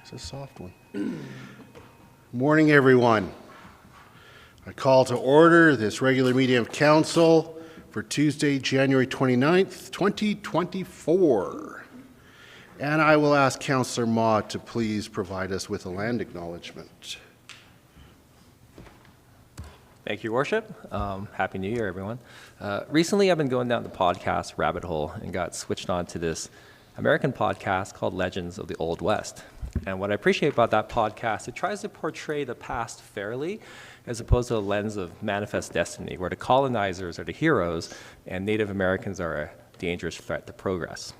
It's a soft one. Morning, everyone. I call to order this regular meeting of council for Tuesday, January 29th, 2024. And I will ask Councillor Ma to please provide us with a land acknowledgement. Thank you, Your Worship. Happy New Year, everyone. Recently, I've been going down the podcast rabbit hole and got switched on to this American podcast called Legends of the Old West. And what I appreciate about that podcast, it tries to portray the past fairly, as opposed to a lens of manifest destiny, where the colonizers are the heroes and Native Americans are a dangerous threat to progress.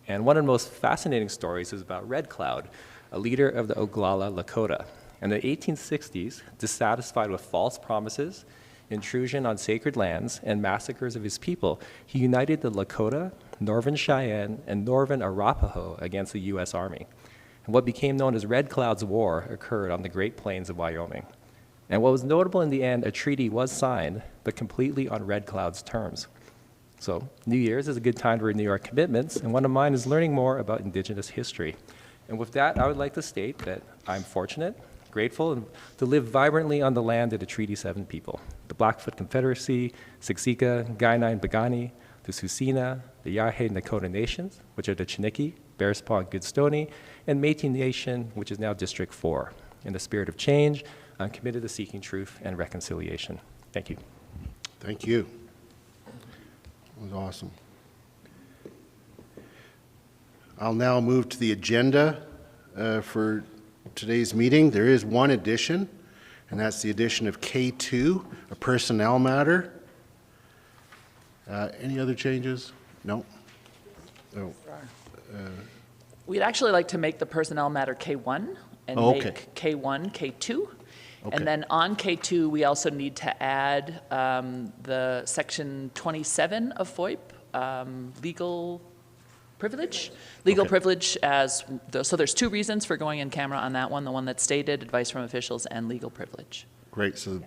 And one of the most fascinating stories is about Red Cloud, a leader of the Oglala Lakota. In the 1860s, dissatisfied with false promises, intrusion on sacred lands, and massacres of his people, he united the Lakota, Northern Cheyenne, and Northern Arapaho against the U.S. Army. And what became known as Red Cloud's War occurred on the Great Plains of Wyoming. And what was notable in the end, a treaty was signed, but completely on Red Cloud's terms. So New Year's is a good time to renew our commitments, and one of mine is learning more about Indigenous history. And with that, I would like to state that I'm fortunate, grateful, to live vibrantly on the land of the Treaty 7 people, the Blackfoot Confederacy, Siksika, Kainai and Piikani, the Tsuut'ina, the Yahe Nakota Nations, which are the Chiniki, Bearspaw and Goodstoney, and Métis Nation, which is now District 4. In the spirit of change, I'm committed to seeking truth and reconciliation. Thank you. Thank you. That was awesome. I'll now move to the agenda for today's meeting. There is one addition, and that's the addition of K2, a personnel matter. Any other changes? No? Oh. We'd actually like to make the personnel matter K1 and make K1 K2. Okay. And then on K2, we also need to add the section 27 of FOIP, legal privilege. Legal privilege so there's two reasons for going in camera on that one, the one that's stated, advice from officials, and legal privilege. Great, so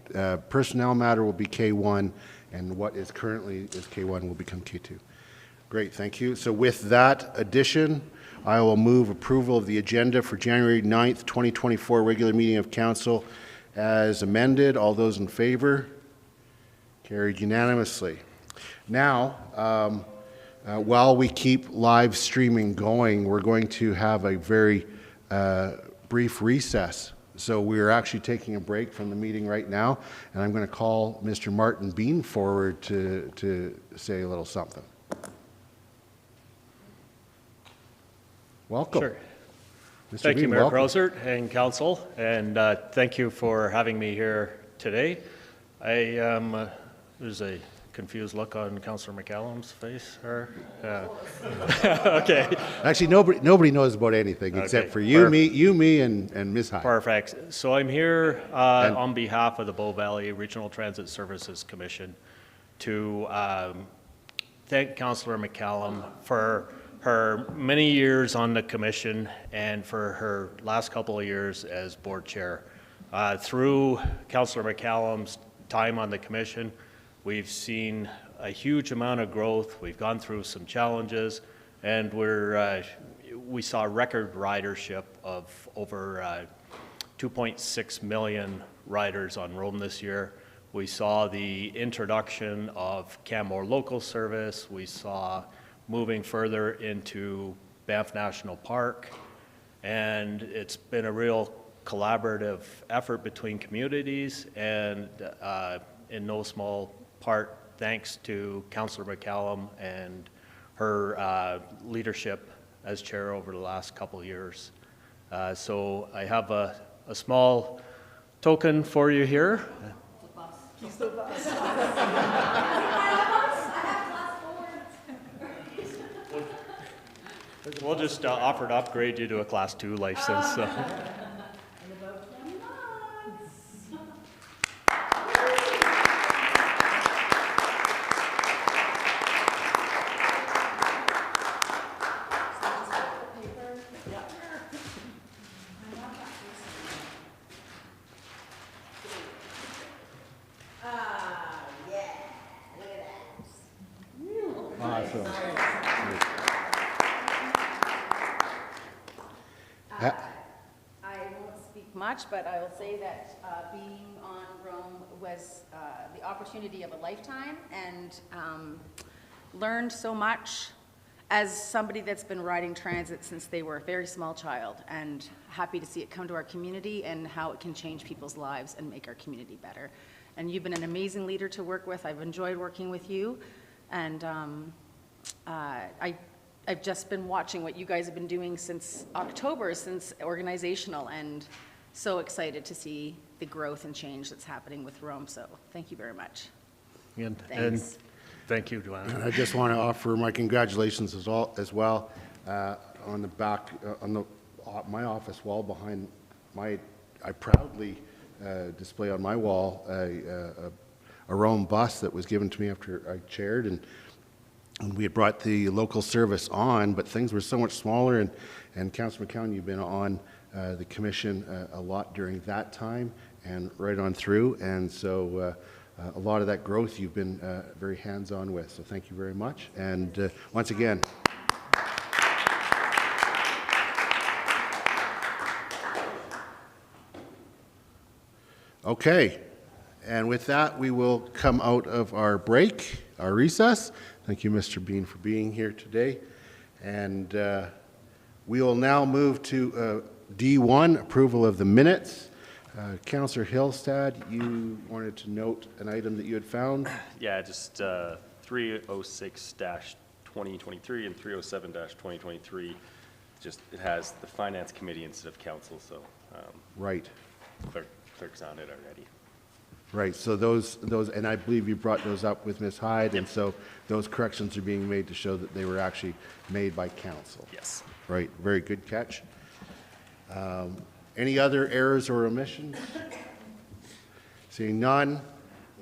personnel matter will be K1, and what is currently is K1 will become K2. Great, thank you. So with that addition, I will move approval of the agenda for January 9th, 2024 regular meeting of council as amended. All those in favor? Carried unanimously. Now, while we keep live streaming going, we're going to have a very brief recess. So we're actually taking a break from the meeting right now, and I'm going to call Mr. Martin Bean forward to say a little something. Welcome. Sure. Mr. Thank Bean, you, Mayor welcome. Crowsert and Council, and thank you for having me here today. There's a confused look on Councillor McCallum's face. Okay. Actually, nobody knows about anything except for you, me, and Ms. Hyde. Perfect. So I'm here on behalf of the Bow Valley Regional Transit Services Commission to thank Councillor McCallum for her many years on the commission and for her last couple of years as board chair. Through Councillor McCallum's time on the commission, we've seen a huge amount of growth. We've gone through some challenges, and we saw record ridership of over 2.6 million riders on Rome this year. We saw the introduction of Canmore local service. We saw moving further into Banff National Park, and it's been a real collaborative effort between communities, and in no small part thanks to Councillor McCallum and her leadership as chair over the last couple of years. So I have a small token for you here. He's the boss. We'll just offer to upgrade you to a Class 2 license. So. much, but I will say that being on Rome was the opportunity of a lifetime, and learned so much as somebody that's been riding transit since they were a very small child, and happy to see it come to our community and how it can change people's lives and make our community better. And you've been an amazing leader to work with. I've enjoyed working with you, and I've just been watching what you guys have been doing since October, since organizational, and so excited to see the growth and change that's happening with Rome. So thank you very much. And Thanks. thank you, Joanna. I just want to offer my congratulations as well. On the back, on my office wall behind I proudly display on my wall a Rome bus that was given to me after I chaired, and we had brought the local service on, but things were so much smaller, and Councillor McCallum, you've been on the commission a lot during that time and right on through, and so a lot of that growth you've been very hands-on with, so thank you very much. And once again, okay, and with that, we will come out of our break, our recess. Thank you, Mr. Bean, for being here today. And we will now move to D1, approval of the minutes. Councillor Hillstad, you wanted to note an item that you had found? Yeah, just 306-2023 and 307-2023. Just, it has the Finance Committee instead of Council, so Right. clerk's on it already. Right, so those, and I believe you brought those up with Ms. Hyde, and so those corrections are being made to show that they were actually made by council. Yes. Right, very good catch. Any other errors or omissions? Seeing none,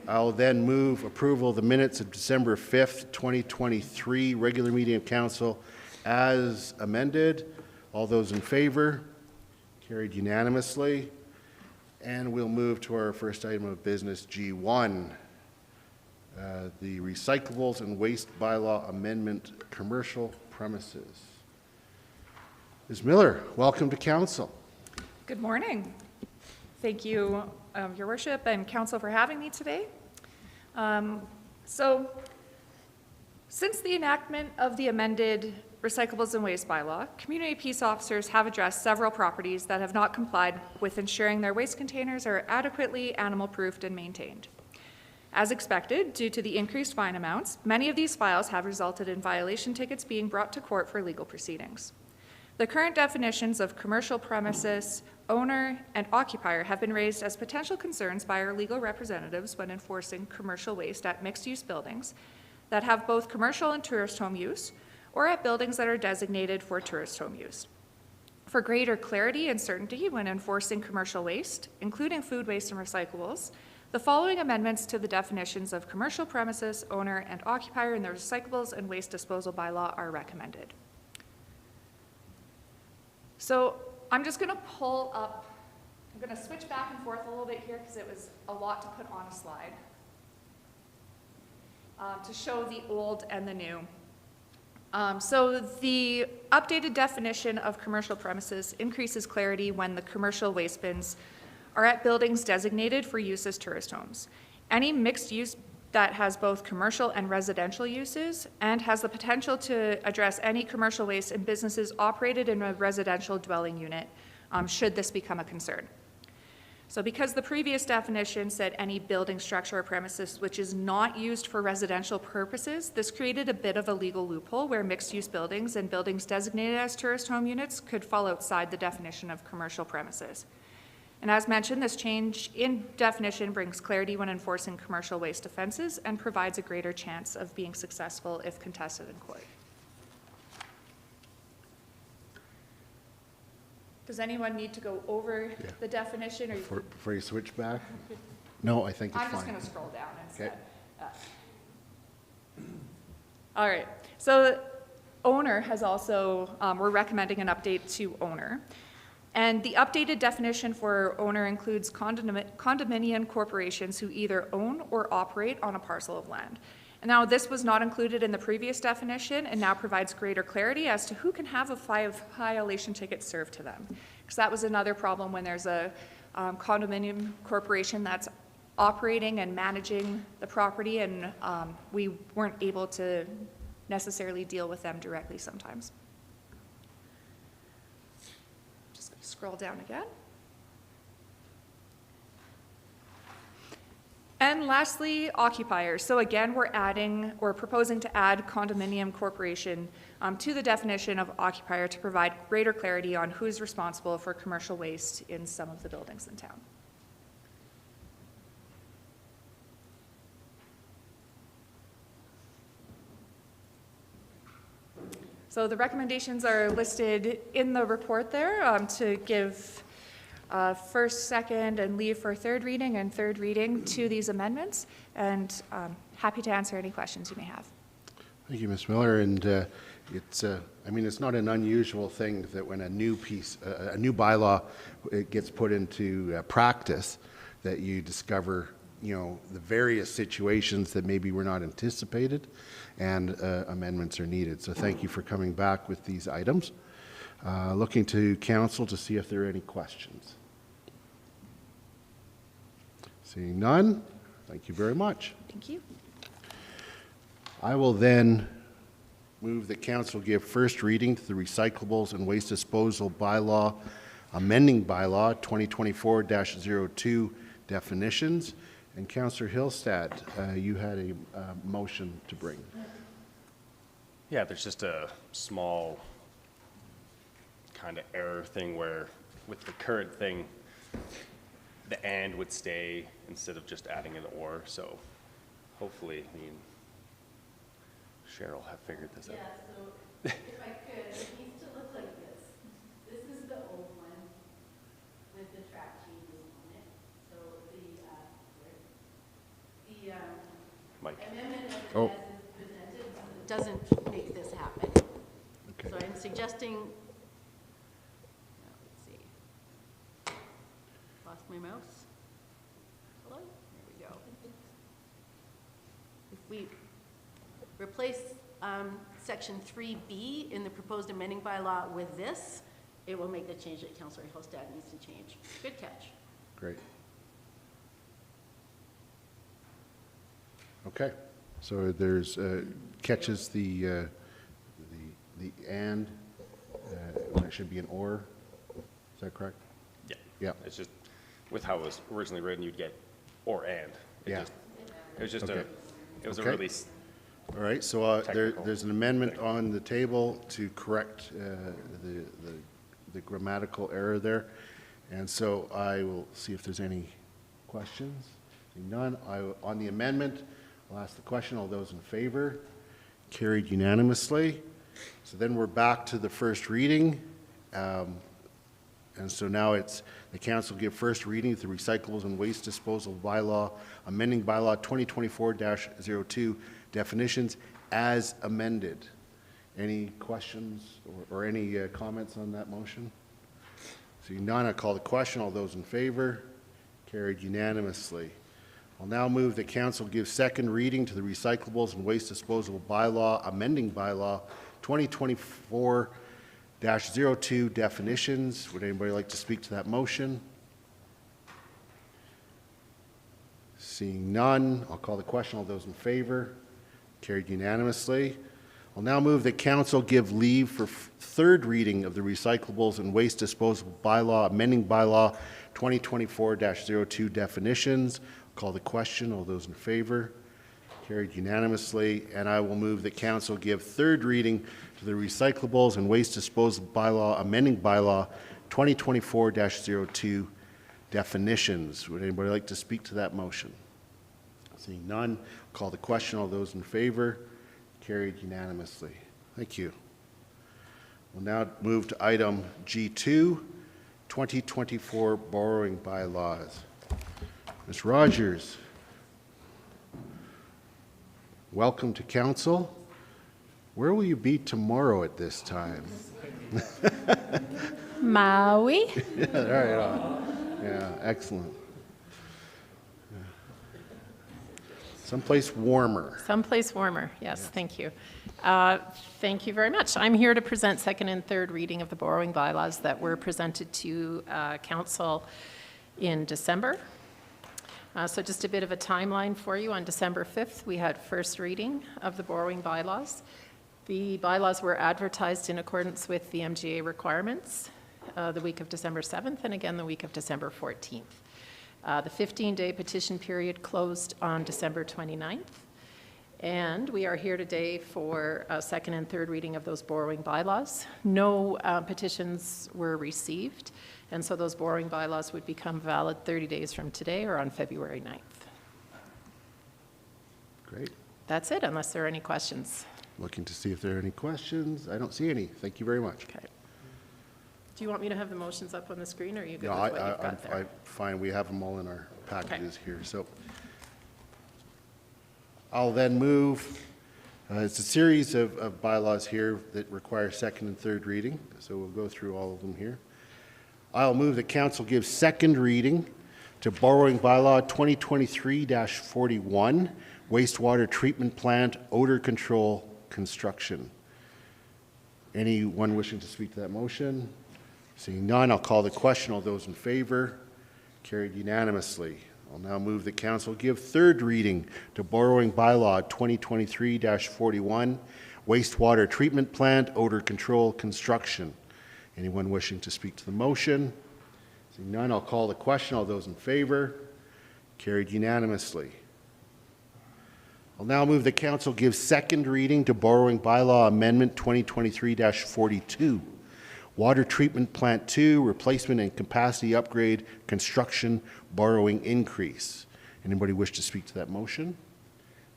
I'll then move approval of the minutes of December 5th, 2023, regular meeting of council as amended. All those in favor? Carried unanimously. And we'll move to our first item of business, G1, the Recyclables and Waste Bylaw Amendment, Commercial Premises. Ms. Miller, welcome to council. Good morning. Thank you, Your Worship and Council, for having me today. Since the enactment of the amended Recyclables and Waste Bylaw, community peace officers have addressed several properties that have not complied with ensuring their waste containers are adequately animal-proofed and maintained. As expected, due to the increased fine amounts, many of these files have resulted in violation tickets being brought to court for legal proceedings. The current definitions of commercial premises, owner, and occupier have been raised as potential concerns by our legal representatives when enforcing commercial waste at mixed-use buildings that have both commercial and tourist home use, or at buildings that are designated for tourist home use. For greater clarity and certainty when enforcing commercial waste, including food waste and recyclables, the following amendments to the definitions of commercial premises, owner, and occupier in the Recyclables and Waste Disposal Bylaw are recommended. So I'm just going to pull up, I'm going to switch back and forth a little bit here because it was a lot to put on a slide to show the old and the new. So the updated definition of commercial premises increases clarity when the commercial waste bins are at buildings designated for use as tourist homes. Any mixed use that has both commercial and residential uses and has the potential to address any commercial waste in businesses operated in a residential dwelling unit, should this become a concern. So because the previous definition said any building, structure, or premises which is not used for residential purposes, this created a bit of a legal loophole where mixed-use buildings and buildings designated as tourist home units could fall outside the definition of commercial premises. And as mentioned, this change in definition brings clarity when enforcing commercial waste offenses and provides a greater chance of being successful if contested in court. Does anyone need to go over the definition? Or Before you switch back? No, I think it's fine. I'm just going to scroll down instead. All right. So owner has also, we're recommending an update to owner. And the updated definition for owner includes condominium corporations who either own or operate on a parcel of land. And now this was not included in the previous definition and now provides greater clarity as to who can have a violation ticket served to them. Because that was another problem when there's a condominium corporation that's operating and managing the property, and we weren't able to necessarily deal with them directly sometimes. Just gonna scroll down again. And lastly, occupiers. So again, we're proposing to add condominium corporation to the definition of occupier to provide greater clarity on who's responsible for commercial waste in some of the buildings in town. So the recommendations are listed in the report there to give first, second, and leave for third reading and third reading to these amendments, and happy to answer any questions you may have. Thank you, Ms. Miller. And I mean, it's not an unusual thing that when a new bylaw it gets put into practice, that you discover, the various situations that maybe were not anticipated, and amendments are needed. So thank you for coming back with these items. Looking to council to see if there are any questions. Seeing none, thank you very much. Thank you. I will then move that council give first reading to the Recyclables and Waste Disposal Bylaw, amending Bylaw 2024-02 definitions. And Councillor Hillstad, you had a motion to bring. Yeah, there's just a small kind of error thing where with the current thing, the and would stay instead of just adding an or. So hopefully, Cheryl have figured this out. Yeah, so if I could, it needs to look like this. This is the old one with the track changes on it. So the Mike. amendment as Oh. is presented doesn't make this happen. Okay. So I'm suggesting, let's see. Lost my mouse. Hello? There we go. If we replace section 3B in the proposed amending bylaw with this, it will make the change that Councillor Hillstad needs to change. Good catch. Great. Okay, so there's catches the and when it should be an or. Is that correct? Yeah. Yeah. It's just with how it was originally written, you'd get or and. Yeah. It was just Okay. it was Okay. a release. All right, so Technical. there's an amendment on the table to correct the grammatical error there. And so I will see if there's any questions. Seeing none, on the amendment, I'll ask the question. All those in favor? Carried unanimously. So then we're back to the first reading. And so now it's the council give first reading to the Recyclables and Waste Disposal Bylaw, amending Bylaw 2024-02 definitions as amended. Any questions or any comments on that motion? Seeing none, I call the question. All those in favor? Carried unanimously. I'll now move the council give second reading to the Recyclables and Waste Disposal Bylaw, amending Bylaw 2024-02 definitions. Would anybody like to speak to that motion? Seeing none, I'll call the question. All those in favor? Carried unanimously. I'll now move that council give leave for third reading of the Recyclables and Waste Disposal Bylaw, amending Bylaw 2024-02 definitions. I'll call the question. All those in favor? Carried unanimously. And I will move that council give third reading to the Recyclables and Waste Disposal Bylaw, amending Bylaw 2024-02 definitions. Would anybody like to speak to that motion? Seeing none, I'll call the question. All those in favor? Carried unanimously. Thank you. We'll now move to item G2, 2024 Borrowing Bylaws. Ms. Rogers, welcome to council. Where will you be tomorrow at this time? Maui. Yeah, right on. Yeah, excellent. Someplace warmer. Someplace warmer, yes, thank you. Thank you very much. I'm here to present second and third reading of the borrowing bylaws that were presented to Council in December. So just a bit of a timeline for you. On December 5th, we had first reading of the borrowing bylaws. The bylaws were advertised in accordance with the MGA requirements the week of December 7th and again the week of December 14th. The 15-day petition period closed on December 29th. And we are here today for a second and third reading of those borrowing bylaws. No petitions were received, and so those borrowing bylaws would become valid 30 days from today or on February 9th. Great. That's it, unless there are any questions. Looking to see if there are any questions. I don't see any. Thank you very much. Okay. Do you want me to have the motions up on the screen, or are you good No, with what you've got there? I'm fine. We have them all in our packages here. So I'll then move. It's a series of bylaws here that require second and third reading. So we'll go through all of them here. I'll move that council give second reading to borrowing bylaw 2023-41, wastewater treatment plant, odor control, construction. Anyone wishing to speak to that motion? Seeing none, I'll call the question. All those in favor? Carried unanimously. I'll now move that council give third reading to borrowing bylaw 2023-41, wastewater treatment plant, odor control, construction. Anyone wishing to speak to the motion? Seeing none, I'll call the question. All those in favor? Carried unanimously. I'll now move that council give second reading to borrowing bylaw amendment 2023-42, water treatment plant 2, replacement and capacity upgrade, construction, borrowing increase. Anybody wish to speak to that motion?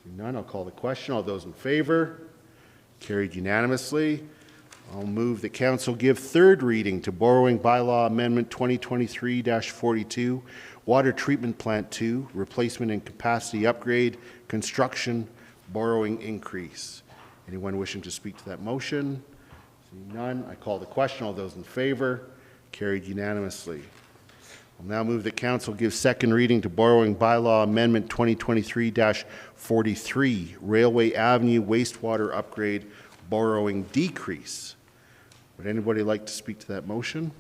Seeing none, I'll call the question. All those in favor? Carried unanimously. I'll move that council give third reading to borrowing bylaw amendment 2023-42, water treatment plant 2, replacement and capacity upgrade, construction, borrowing increase. Anyone wishing to speak to that motion? Seeing none, I call the question. All those in favor? Carried unanimously. I'll now move that council give second reading to borrowing bylaw amendment 2023-43, Railway Avenue wastewater upgrade, borrowing decrease. Would anybody like to speak to that motion?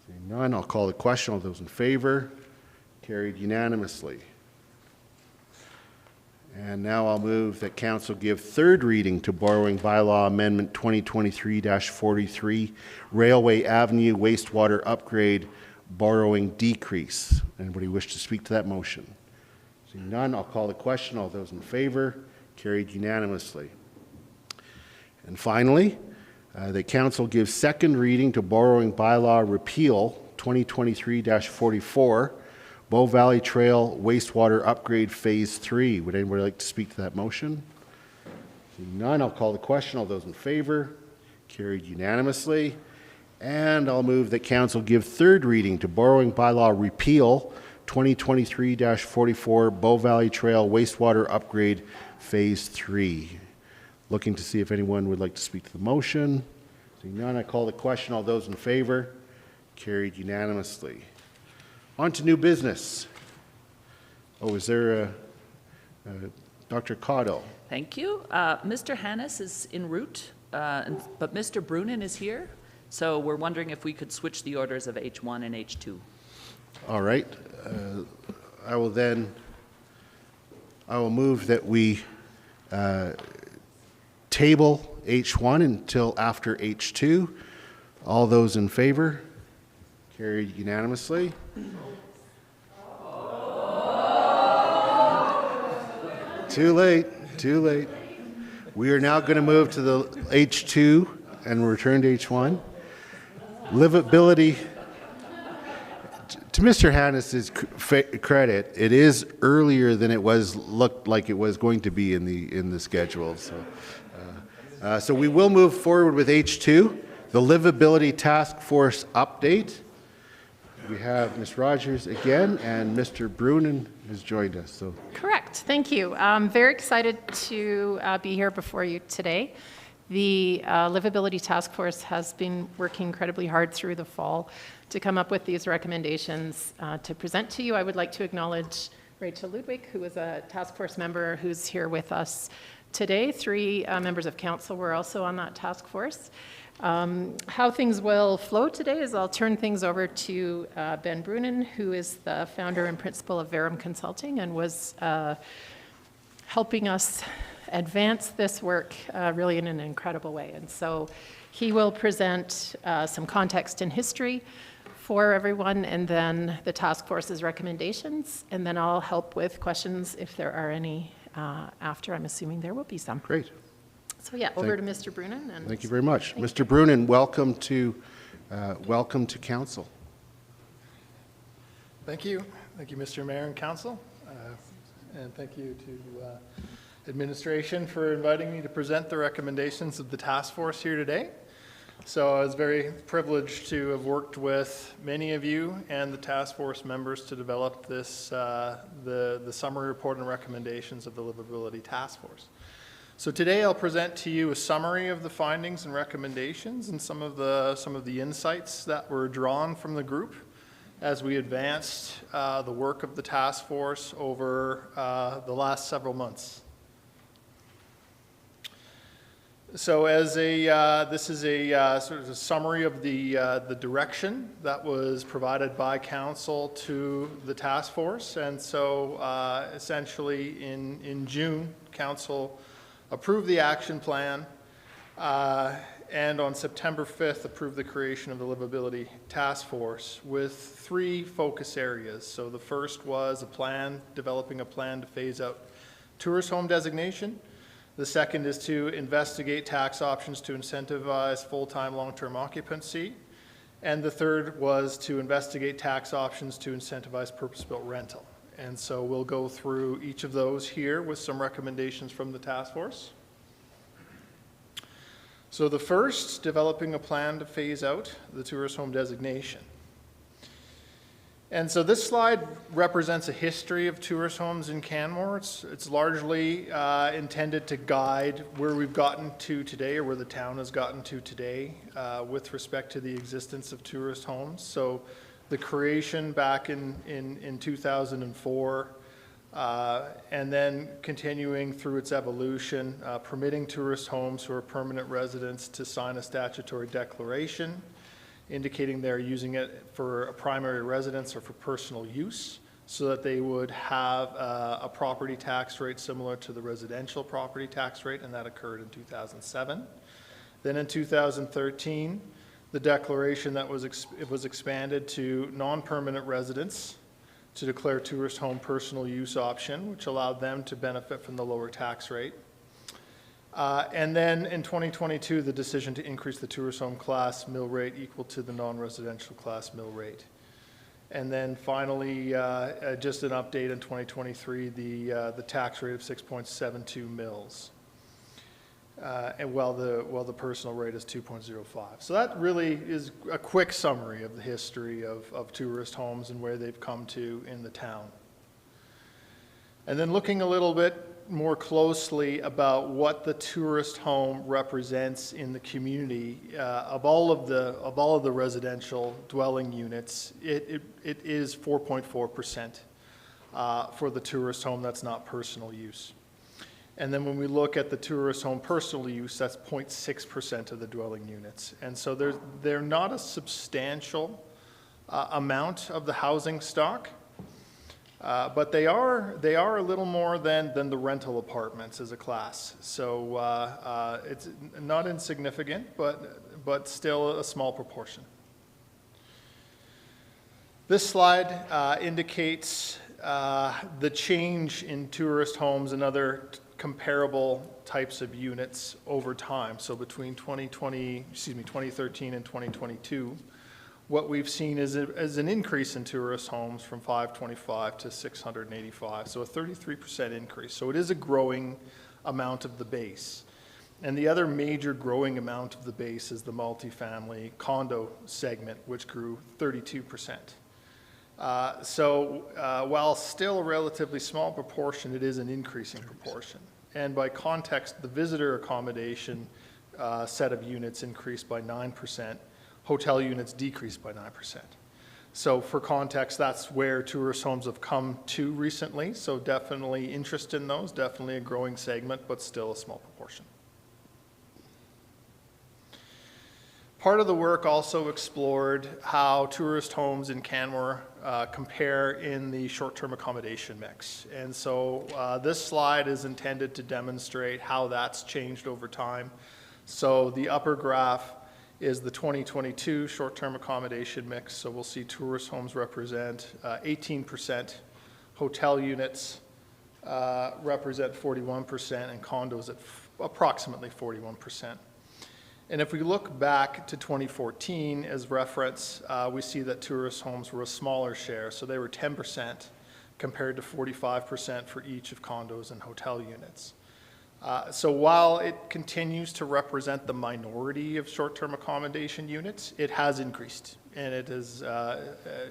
Seeing none, I'll call the question. All those in favor? Carried unanimously. And now I'll move that council give third reading to borrowing bylaw amendment 2023-43, Railway Avenue wastewater upgrade, borrowing decrease. Anybody wish to speak to that motion? Seeing none, I'll call the question. All those in favor? Carried unanimously. And finally, the council gives second reading to borrowing bylaw repeal 2023-44, Bow Valley Trail wastewater upgrade phase 3. Would anybody like to speak to that motion? Seeing none, I'll call the question. All those in favor? Carried unanimously. And I'll move that council give third reading to borrowing bylaw repeal 2023-44, Bow Valley Trail wastewater upgrade phase 3. Looking to see if anyone would like to speak to the motion. Seeing none, I call the question. All those in favor? Carried unanimously. On to new business. Oh, is there Dr. Cotto? Thank you. Mr. Hannes is en route, but Mr. Brunin is here. So we're wondering if we could switch the orders of H1 and H2. All right. I will move that we table H1 until after H2. All those in favor? Carried unanimously. Too late, too late. We are now going to move to the H2 and return to H1. Livability. To Mr. Hannes's credit, it is earlier than it looked like it was going to be in the schedule. So we will move forward with H2, the Livability Task Force update. We have Ms. Rogers again, and Mr. Brunin has joined us. So Correct. Thank you. I'm very excited to be here before you today. The Livability Task Force has been working incredibly hard through the fall to come up with these recommendations to present to you. I would like to acknowledge Rachel Ludwig, who is a task force member who's here with us today. 3 members of council were also on that task force. How things will flow today is I'll turn things over to Ben Brunin, who is the founder and principal of Verum Consulting and was helping us advance this work really in an incredible way. And so he will present some context and history for everyone, and then the task force's recommendations, and then I'll help with questions if there are any after. I'm assuming there will be some. Great. So yeah, over to Mr. Brunin. And Thank you very much. Mr. Brunin, welcome to council. Thank you. Thank you, Mr. Mayor and Council. And thank you to administration for inviting me to present the recommendations of the task force here today. So I was very privileged to have worked with many of you and the task force members to develop this, the summary report and recommendations of the Livability Task Force. So today I'll present to you a summary of the findings and recommendations and some of the insights that were drawn from the group as we advanced the work of the task force over the last several months. So as this is a sort of a summary of the direction that was provided by council to the task force. And so essentially in June, council approved the action plan, and on September 5th approved the creation of the Livability Task Force with 3 focus areas. So the first was developing a plan to phase out tourist home designation. The second is to investigate tax options to incentivize full-time long-term occupancy. And the third was to investigate tax options to incentivize purpose-built rental. And so we'll go through each of those here with some recommendations from the task force. So the first, developing a plan to phase out the tourist home designation. And so this slide represents a history of tourist homes in Canmore. It's largely intended to guide where we've gotten to today, or where the town has gotten to today with respect to the existence of tourist homes. So the creation back in 2004, and then continuing through its evolution, permitting tourist homes who are permanent residents to sign a statutory declaration indicating they're using it for a primary residence or for personal use, so that they would have a property tax rate similar to the residential property tax rate, and that occurred in 2007. Then in 2013, the declaration that was expanded to non-permanent residents to declare tourist home personal use option, which allowed them to benefit from the lower tax rate. And then in 2022, the decision to increase the tourist home class mill rate equal to the non-residential class mill rate. And then finally, just an update in 2023, the tax rate of 6.72 mils. And while the personal rate is 2.05. So that really is a quick summary of the history of tourist homes and where they've come to in the town. And then looking a little bit more closely about what the tourist home represents in the community, of all of the residential dwelling units, it is 4.4% for the tourist home that's not personal use. And then when we look at the tourist home personal use, that's 0.6% of the dwelling units. And so they're not a substantial amount of the housing stock. But they are a little more than the rental apartments as a class. So it's not insignificant, but still a small proportion. This slide indicates the change in tourist homes and other comparable types of units over time. So between 2013 and 2022. What we've seen is an increase in tourist homes from 525 to 685, so a 33% increase. So it is a growing amount of the base. And the other major growing amount of the base is the multifamily condo segment, which grew 32%. While still a relatively small proportion, it is an increasing proportion. And by context, the visitor accommodation set of units increased by 9%. Hotel units decreased by 9%. So for context, that's where tourist homes have come to recently. So definitely interest in those, definitely a growing segment, but still a small proportion. Part of the work also explored how tourist homes in Canmore compare in the short-term accommodation mix. And so this slide is intended to demonstrate how that's changed over time. So the upper graph is the 2022 short-term accommodation mix. So we'll see tourist homes represent 18%, hotel units represent 41%, and condos at approximately 41%. And if we look back to 2014 as reference, we see that tourist homes were a smaller share. So they were 10% compared to 45% for each of condos and hotel units. So while it continues to represent the minority of short-term accommodation units, it has increased, and it has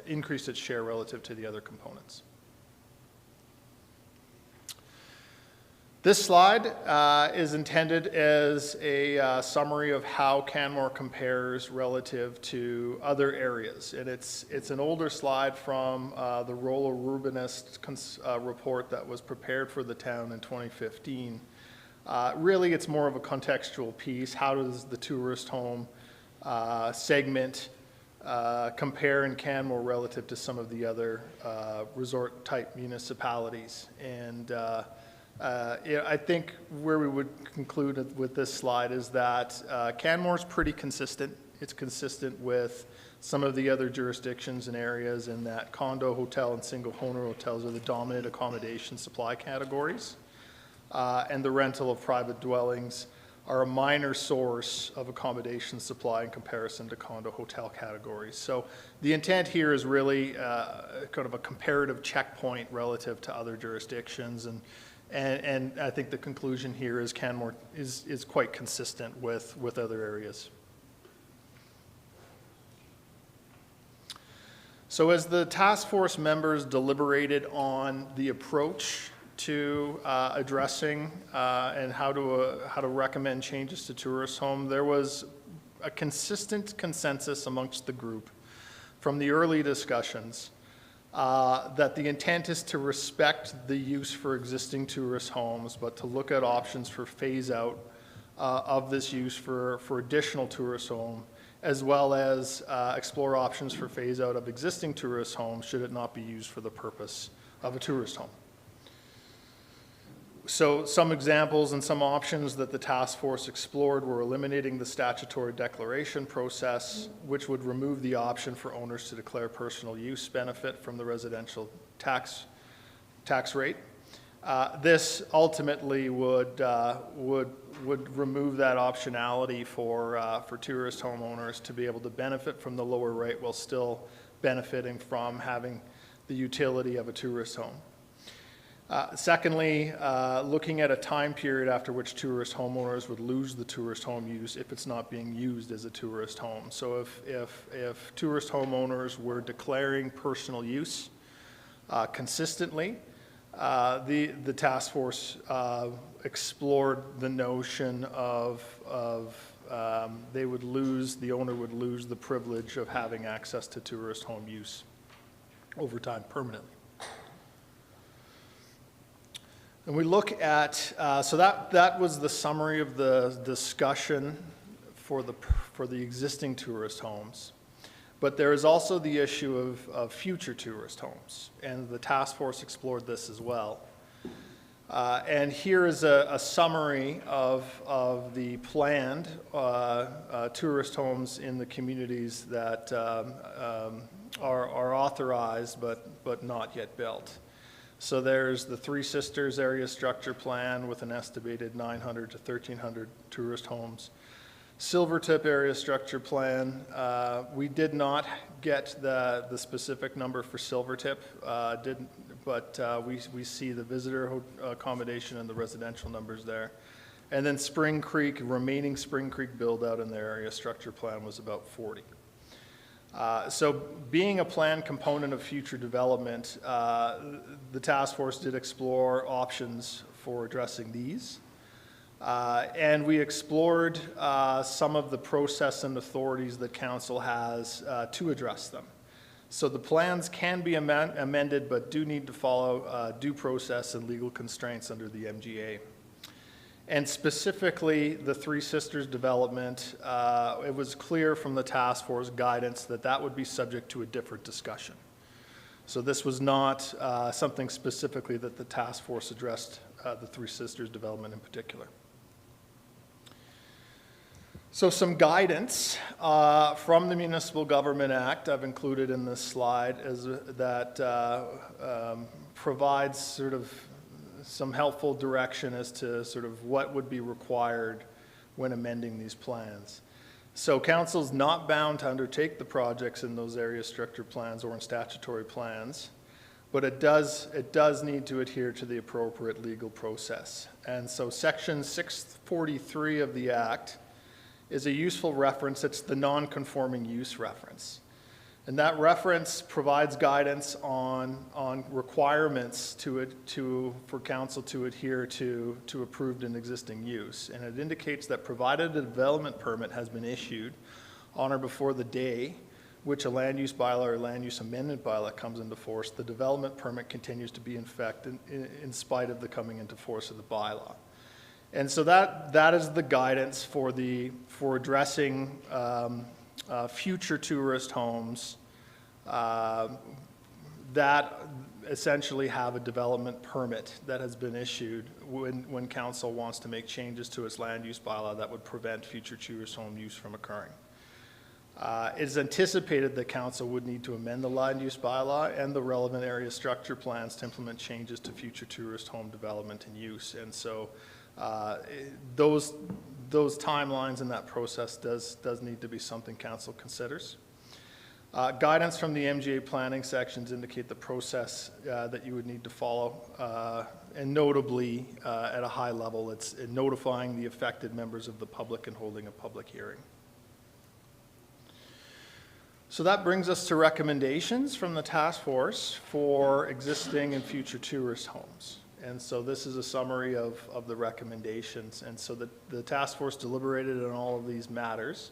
increased its share relative to the other components. This slide is intended as a summary of how Canmore compares relative to other areas. And it's an older slide from the Rollo Rubinist report that was prepared for the town in 2015. Really, it's more of a contextual piece. How does the tourist home segment compare in Canmore relative to some of the other resort-type municipalities? And I think where we would conclude with this slide is that Canmore's pretty consistent. It's consistent with some of the other jurisdictions and areas in that condo, hotel, and single owner hotels are the dominant accommodation supply categories. And the rental of private dwellings are a minor source of accommodation supply in comparison to condo hotel categories. So the intent here is really kind of a comparative checkpoint relative to other jurisdictions. And I think the conclusion here is Canmore is quite consistent with other areas. So as the task force members deliberated on the approach to addressing and how to recommend changes to tourist home, there was a consistent consensus amongst the group from the early discussions that the intent is to respect the use for existing tourist homes, but to look at options for phase out of this use for additional tourist home, as well as explore options for phase out of existing tourist homes should it not be used for the purpose of a tourist home. So some examples and some options that the task force explored were eliminating the statutory declaration process, which would remove the option for owners to declare personal use benefit from the residential tax rate. This ultimately would remove that optionality for tourist homeowners to be able to benefit from the lower rate while still benefiting from having the utility of a tourist home. Secondly, looking at a time period after which tourist homeowners would lose the tourist home use if it's not being used as a tourist home. So if tourist homeowners were declaring personal use consistently, the task force explored the notion of the owner would lose the privilege of having access to tourist home use over time permanently. And we look at, so that was the summary of the discussion for the existing tourist homes. But there is also the issue of future tourist homes, and the task force explored this as well. And here is a summary of the planned tourist homes in the communities that are authorized but not yet built. So there's the Three Sisters area structure plan with an estimated 900 to 1,300 tourist homes. Silvertip area structure plan, we did not get the specific number for Silvertip, but we see the visitor accommodation and the residential numbers there. And then Spring Creek, remaining Spring Creek build out in their area structure plan was about 40. So being a planned component of future development, the task force did explore options for addressing these. And we explored some of the process and authorities that council has to address them. So the plans can be amended, but do need to follow due process and legal constraints under the MGA. And specifically, the Three Sisters development, it was clear from the task force guidance that that would be subject to a different discussion. So this was not something specifically that the task force addressed, the Three Sisters development in particular. So some guidance from the Municipal Government Act I've included in this slide that provides sort of some helpful direction as to sort of what would be required when amending these plans. So council's not bound to undertake the projects in those area structure plans or in statutory plans, but it does need to adhere to the appropriate legal process. And so section 643 of the Act is a useful reference. It's the non-conforming use reference. And that reference provides guidance on requirements for council to adhere to approved and existing use. And it indicates that provided a development permit has been issued on or before the day which a land use bylaw or land use amendment bylaw comes into force, the development permit continues to be in effect in spite of the coming into force of the bylaw. And so that is the guidance for addressing future tourist homes that essentially have a development permit that has been issued when council wants to make changes to its land use bylaw that would prevent future tourist home use from occurring. It is anticipated that council would need to amend the land use bylaw and the relevant area structure plans to implement changes to future tourist home development and use. And so those timelines and that process does need to be something council considers. Guidance from the MGA planning sections indicate the process that you would need to follow, and notably at a high level, it's in notifying the affected members of the public and holding a public hearing. So that brings us to recommendations from the task force for existing and future tourist homes. And so this is a summary of the recommendations. And so the task force deliberated on all of these matters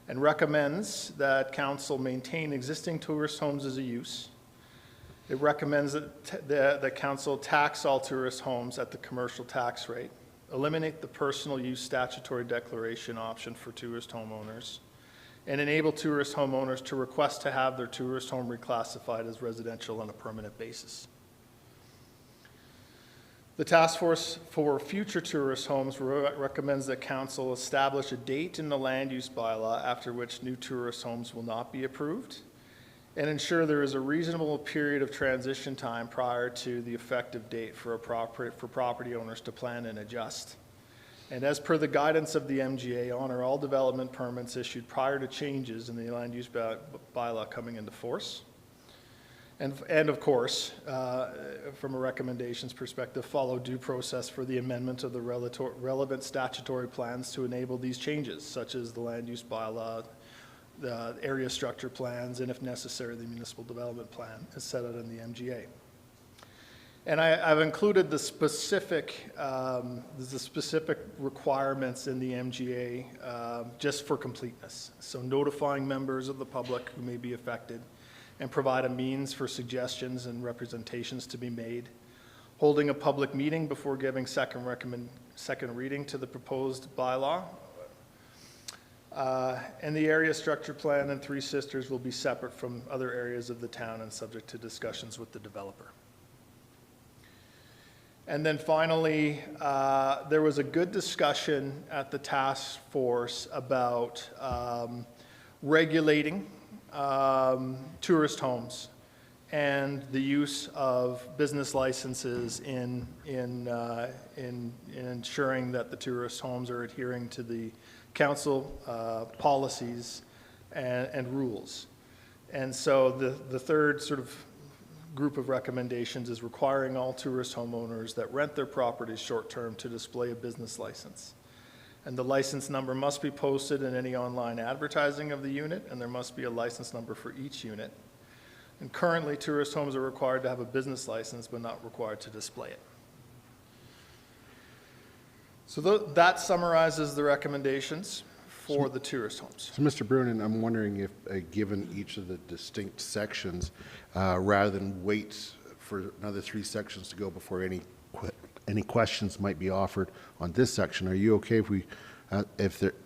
and recommends that council maintain existing tourist homes as a use. It recommends that council tax all tourist homes at the commercial tax rate, eliminate the personal use statutory declaration option for tourist homeowners, and enable tourist homeowners to request to have their tourist home reclassified as residential on a permanent basis. The task force for future tourist homes recommends that council establish a date in the land use bylaw after which new tourist homes will not be approved, and ensure there is a reasonable period of transition time prior to the effective date for property owners to plan and adjust. And as per the guidance of the MGA, honor all development permits issued prior to changes in the land use bylaw coming into force. And of course, from a recommendations perspective, follow due process for the amendment of the relevant statutory plans to enable these changes, such as the land use bylaw, the area structure plans, and if necessary, the municipal development plan as set out in the MGA. And I've included the specific requirements in the MGA just for completeness. So notifying members of the public who may be affected and provide a means for suggestions and representations to be made, holding a public meeting before giving second reading to the proposed bylaw, and the area structure plan and Three Sisters will be separate from other areas of the town and subject to discussions with the developer. And then finally, there was a good discussion at the task force about regulating tourist homes and the use of business licenses in ensuring that the tourist homes are adhering to the council policies and rules. And so the third sort of group of recommendations is requiring all tourist homeowners that rent their properties short-term to display a business license. And the license number must be posted in any online advertising of the unit, and there must be a license number for each unit. And currently, tourist homes are required to have a business license, but not required to display it. So that summarizes the recommendations for the tourist homes. So, Mr. Brunin, I'm wondering if, given each of the distinct sections, rather than wait for another 3 sections to go before any questions might be offered on this section, are you okay if we, I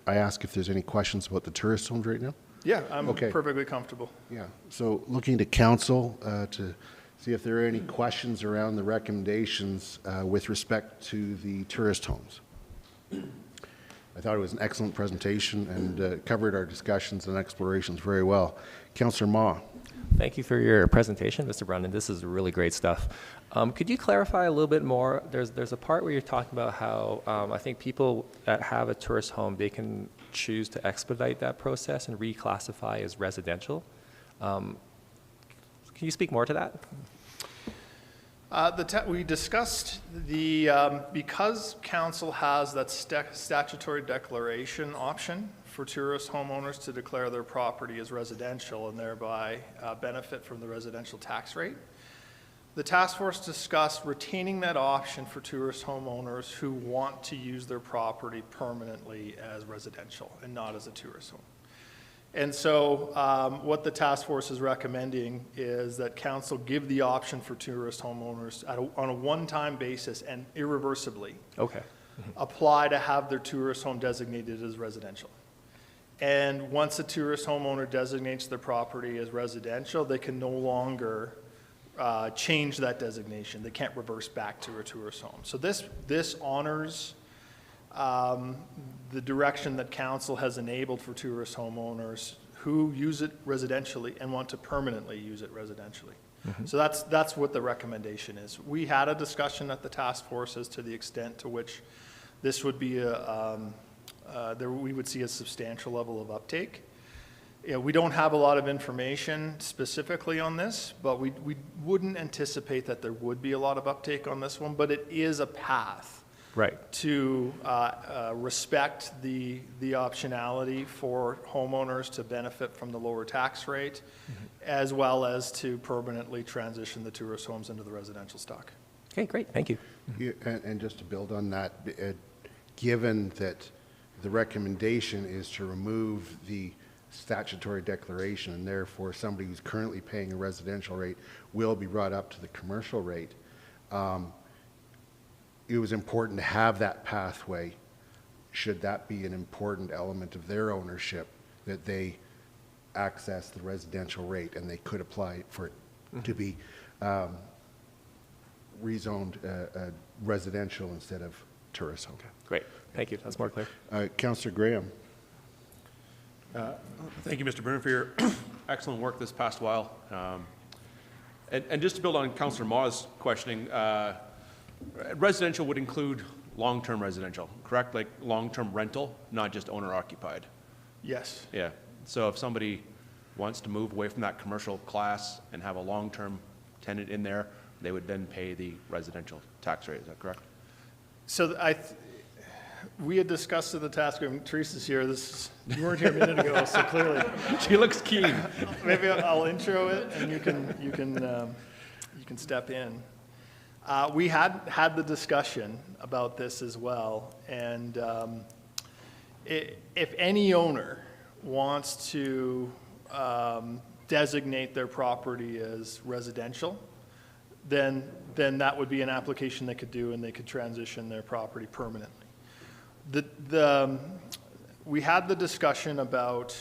ask if there's any questions about the tourist homes right now? Yeah, I'm Okay. perfectly comfortable. Yeah. So, looking to council to see if there are any questions around the recommendations with respect to the tourist homes. I thought it was an excellent presentation and covered our discussions and explorations very well. Councillor Ma. Thank you for your presentation, Mr. Brandon. This is really great stuff. Could you clarify a little bit more? There's a part where you're talking about how I think people that have a tourist home, they can choose to expedite that process and reclassify as residential. Can you speak more to that? We discussed because council has that statutory declaration option for tourist homeowners to declare their property as residential and thereby benefit from the residential tax rate. The task force discussed retaining that option for tourist homeowners who want to use their property permanently as residential and not as a tourist home. And so what the task force is recommending is that council give the option for tourist homeowners on a one-time basis and irreversibly apply to have their tourist home designated as residential. And once a tourist homeowner designates their property as residential, they can no longer change that designation. They can't reverse back to a tourist home. So this honors the direction that council has enabled for tourist homeowners who use it residentially and want to permanently use it residentially. So that's what the recommendation is. We had a discussion at the task force as to the extent to which this would be we would see a substantial level of uptake. You know, we don't have a lot of information specifically on this, but we wouldn't anticipate that there would be a lot of uptake on this one, but it is a path to respect the optionality for homeowners to benefit from the lower tax rate, as well as to permanently transition the tourist homes into the residential stock. Okay, great, thank you. Yeah, and just to build on that, given that the recommendation is to remove the statutory declaration and therefore somebody who's currently paying a residential rate will be brought up to the commercial rate, it was important to have that pathway, should that be an important element of their ownership, that they access the residential rate and they could apply for it to be rezoned residential instead of tourist home. Okay, great, thank you, that's more clear. Councillor Graham. Thank you, Mr. Bruner, for your excellent work this past while. And just to build on Councillor Ma's questioning, residential would include long-term residential, correct? Like long-term rental, not just owner-occupied. Yes. Yeah. So if somebody wants to move away from that commercial class and have a long-term tenant in there, they would then pay the residential tax rate. Is that correct? So we had discussed at the task group, Teresa's here, you weren't here a minute ago, so clearly. She looks keen. Maybe I'll intro it and you can step in. We had the discussion about this as well, and if any owner wants to designate their property as residential, then that would be an application they could do and they could transition their property permanently. We had the discussion about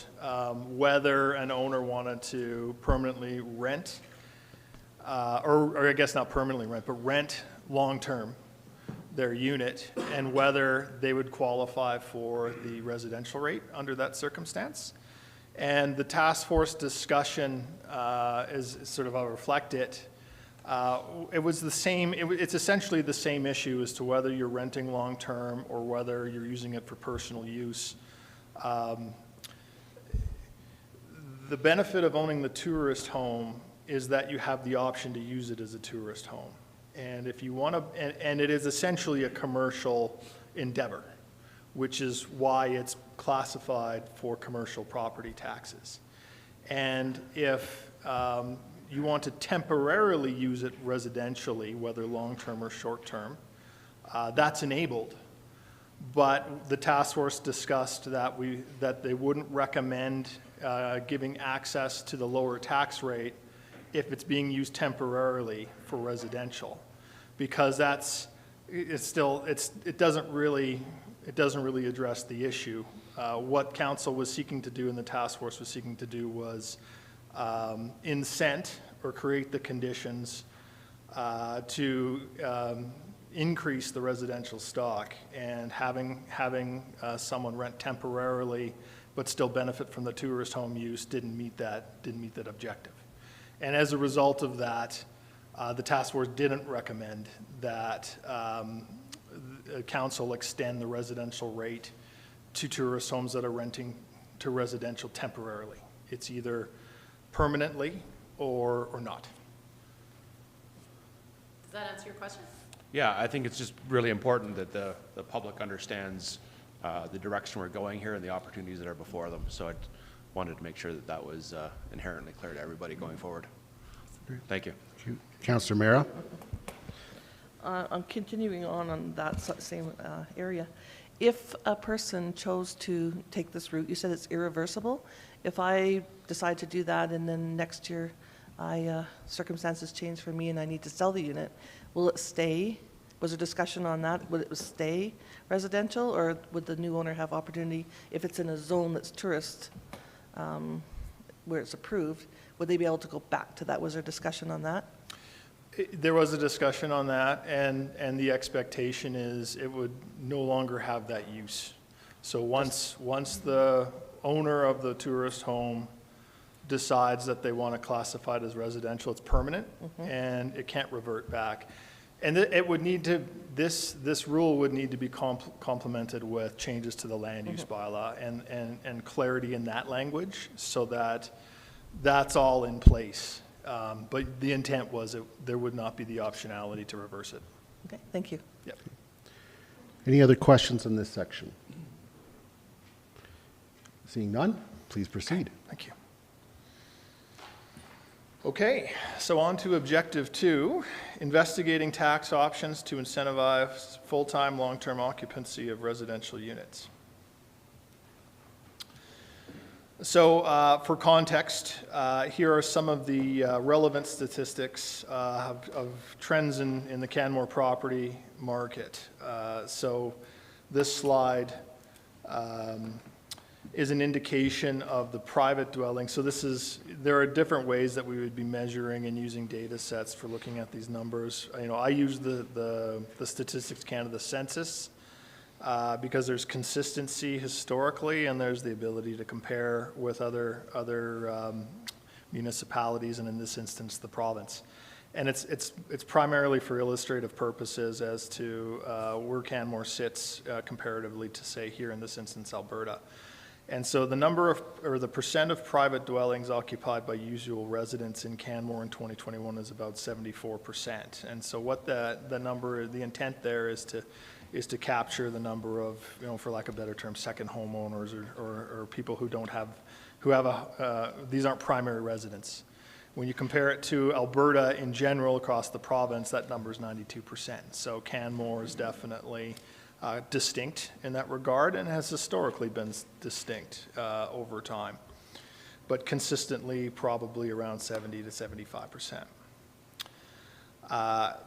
whether an owner wanted to permanently rent, or I guess not permanently rent, but rent long-term their unit, and whether they would qualify for the residential rate under that circumstance. And the task force discussion is sort of, I'll reflect it. It was the same, it's essentially the same issue as to whether you're renting long-term or whether you're using it for personal use. The benefit of owning the tourist home is that you have the option to use it as a tourist home. And if you want to, and it is essentially a commercial endeavor, which is why it's classified for commercial property taxes. And if you want to temporarily use it residentially, whether long-term or short-term, that's enabled But the task force discussed that they wouldn't recommend giving access to the lower tax rate if it's being used temporarily for residential, because it doesn't really address the issue. What council was seeking to do and the task force was seeking to do was incent or create the conditions to increase the residential stock, and having someone rent temporarily but still benefit from the tourist home use didn't meet that objective. And as a result of that, the task force didn't recommend that council extend the residential rate to tourist homes that are renting to residential temporarily. It's either permanently or not. Does that answer your question? Yeah, I think it's just really important that the public understands the direction we're going here and the opportunities that are before them. So I wanted to make sure that was inherently clear to everybody going forward. Thank you. Councillor Mera? I'm continuing on that same area. If a person chose to take this route, you said it's irreversible. If I decide to do that and then next year circumstances change for me and I need to sell the unit, will it stay? Was there discussion on that? Would it stay residential, or would the new owner have opportunity, if it's in a zone that's tourist, where it's approved, would they be able to go back to that? Was there discussion on that? There was a discussion on that, and the expectation is it would no longer have that use. So once the owner of the tourist home decides that they want to classify it as residential, it's permanent, and it can't revert back. And it would need to, this rule would need to be complemented with changes to the land use bylaw and clarity in that language, so that that's all in place. But the intent was there would not be the optionality to reverse it. Okay, thank you. Yep. Any other questions on this section? Seeing none, please proceed. Thank you. Okay, so on to objective 2, investigating tax options to incentivize full-time, long-term occupancy of residential units. So for context, here are some of the relevant statistics of trends in the Canmore property market. So this slide is an indication of the private dwelling. So there are different ways that we would be measuring and using data sets for looking at these numbers. I use the Statistics Canada census because there's consistency historically, and there's the ability to compare with other municipalities, and in this instance, the province. And it's primarily for illustrative purposes as to where Canmore sits comparatively to, say, here in this instance, Alberta. And so the percent of private dwellings occupied by usual residents in Canmore in 2021 is about 74%. And so what the intent there is to capture the number of, for lack of a better term, second homeowners or people who these aren't primary residents. When you compare it to Alberta in general across the province, that number is 92%. So Canmore is definitely distinct in that regard, and has historically been distinct over time, but consistently probably around 70 to 75%.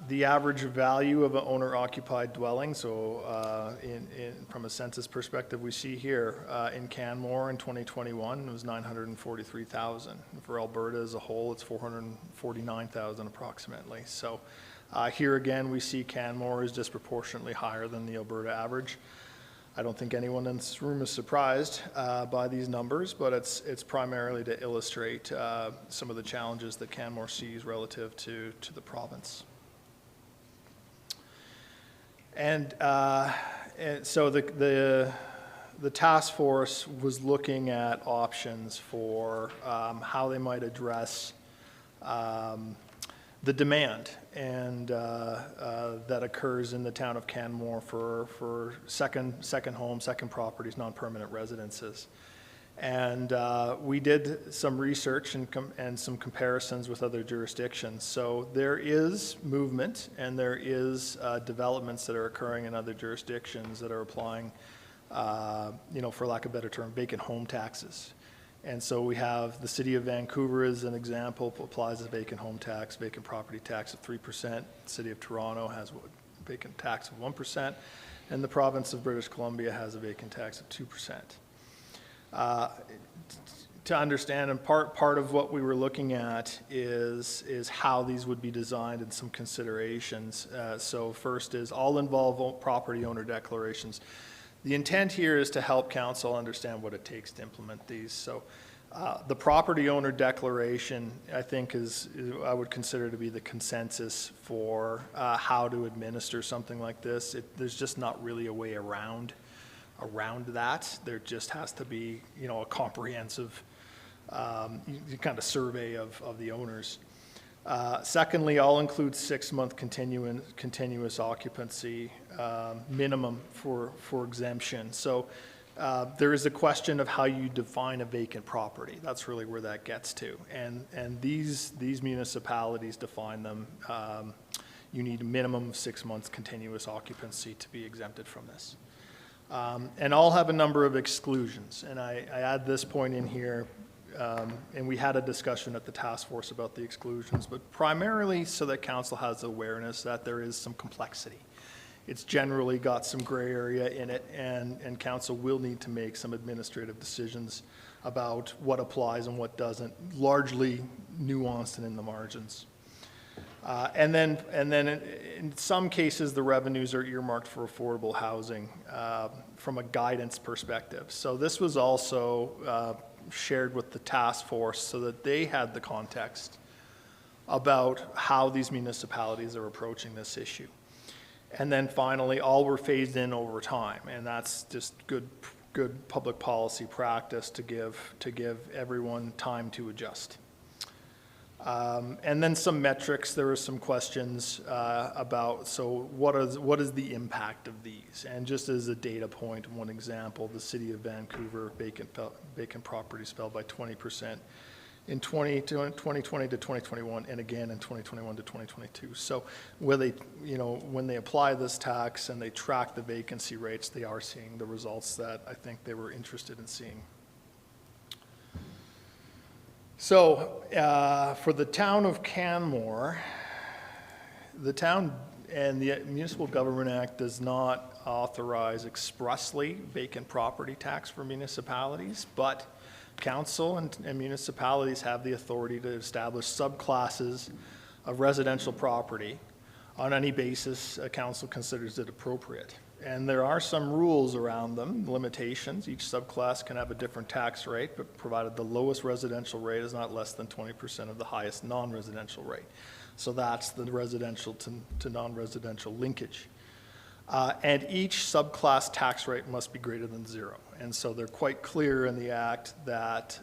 The average value of an owner-occupied dwelling, so from a census perspective, we see here in Canmore in 2021 it was $943,000. For Alberta as a whole, it's $449,000 approximately. So here again, we see Canmore is disproportionately higher than the Alberta average. I don't think anyone in this room is surprised by these numbers, but it's primarily to illustrate some of the challenges that Canmore sees relative to the province. And so the task force was looking at options for how they might address the demand and that occurs in the town of Canmore for second homes, second properties, non-permanent residences. And we did some research and some comparisons with other jurisdictions. So there is movement and there is developments that are occurring in other jurisdictions that are applying, for lack of a better term, vacant home taxes. And so we have the city of Vancouver as an example, applies a vacant home tax, vacant property tax of 3%. The city of Toronto has a vacant tax of 1%. And the province of British Columbia has a vacant tax of 2%. To understand, and part of what we were looking at is how these would be designed and some considerations. So first is all involve property owner declarations. The intent here is to help council understand what it takes to implement these. So the property owner declaration, I think, I would consider to be the consensus for how to administer something like this. There's just not really a way around that. There just has to be, a comprehensive kind of survey of the owners. Secondly, I'll include 6-month continuous occupancy minimum for exemption. So there is a question of how you define a vacant property. That's really where that gets to. And these municipalities define them. You need a minimum of 6 months continuous occupancy to be exempted from this. And I'll have a number of exclusions. And I add this point in here, and we had a discussion at the task force about the exclusions, but primarily so that council has awareness that there is some complexity. It's generally got some gray area in it, and council will need to make some administrative decisions about what applies and what doesn't, largely nuanced and in the margins. And then in some cases, the revenues are earmarked for affordable housing from a guidance perspective. So this was also shared with the task force so that they had the context about how these municipalities are approaching this issue. And then finally, all were phased in over time, and that's just good public policy practice to give everyone time to adjust. And then some metrics. There were some questions about, so what is the impact of these? And just as a data point, one example, the city of Vancouver vacant properties fell by 20% in 2020 to 2021, and again in 2021 to 2022. So when they apply this tax and they track the vacancy rates, they are seeing the results that I think they were interested in seeing. So for the town of Canmore, the town and the Municipal Government Act does not authorize expressly vacant property tax for municipalities, but council and municipalities have the authority to establish subclasses of residential property on any basis a council considers it appropriate. And there are some rules around them, limitations. Each subclass can have a different tax rate, but provided the lowest residential rate is not less than 20% of the highest non-residential rate. So that's the residential to non-residential linkage. And each subclass tax rate must be greater than 0. And so they're quite clear in the Act that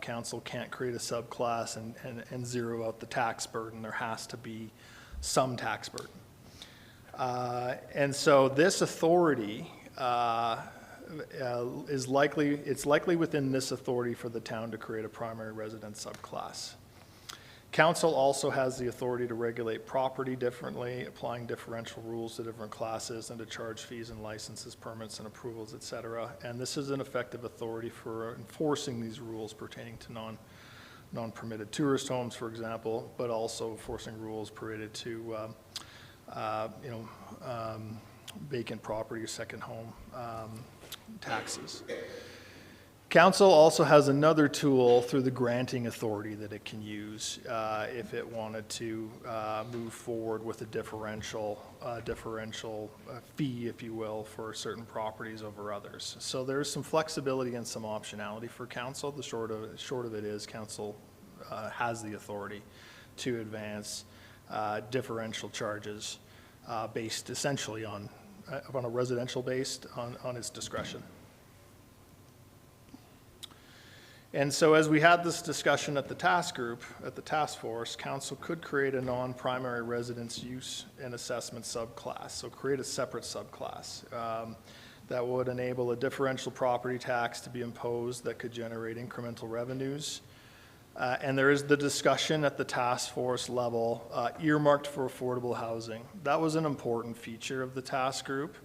council can't create a subclass and zero out the tax burden. There has to be some tax burden. And so this authority it's likely within this authority for the town to create a primary residence subclass. Council also has the authority to regulate property differently, applying differential rules to different classes, and to charge fees and licenses, permits and approvals, et cetera. And this is an effective authority for enforcing these rules pertaining to non-permitted tourist homes, for example, but also enforcing rules related to vacant property or second home taxes. Council also has another tool through the granting authority that it can use if it wanted to move forward with a differential fee, if you will, for certain properties over others. So there's some flexibility and some optionality for council. The short of it is council has the authority to advance differential charges based essentially on a residential based on its discretion. And so as we had this discussion at the task force, council could create a non-primary residence use and assessment subclass. So create a separate subclass. that would enable a differential property tax to be imposed that could generate incremental revenues. And there is the discussion at the task force level earmarked for affordable housing. That was an important feature of the task group.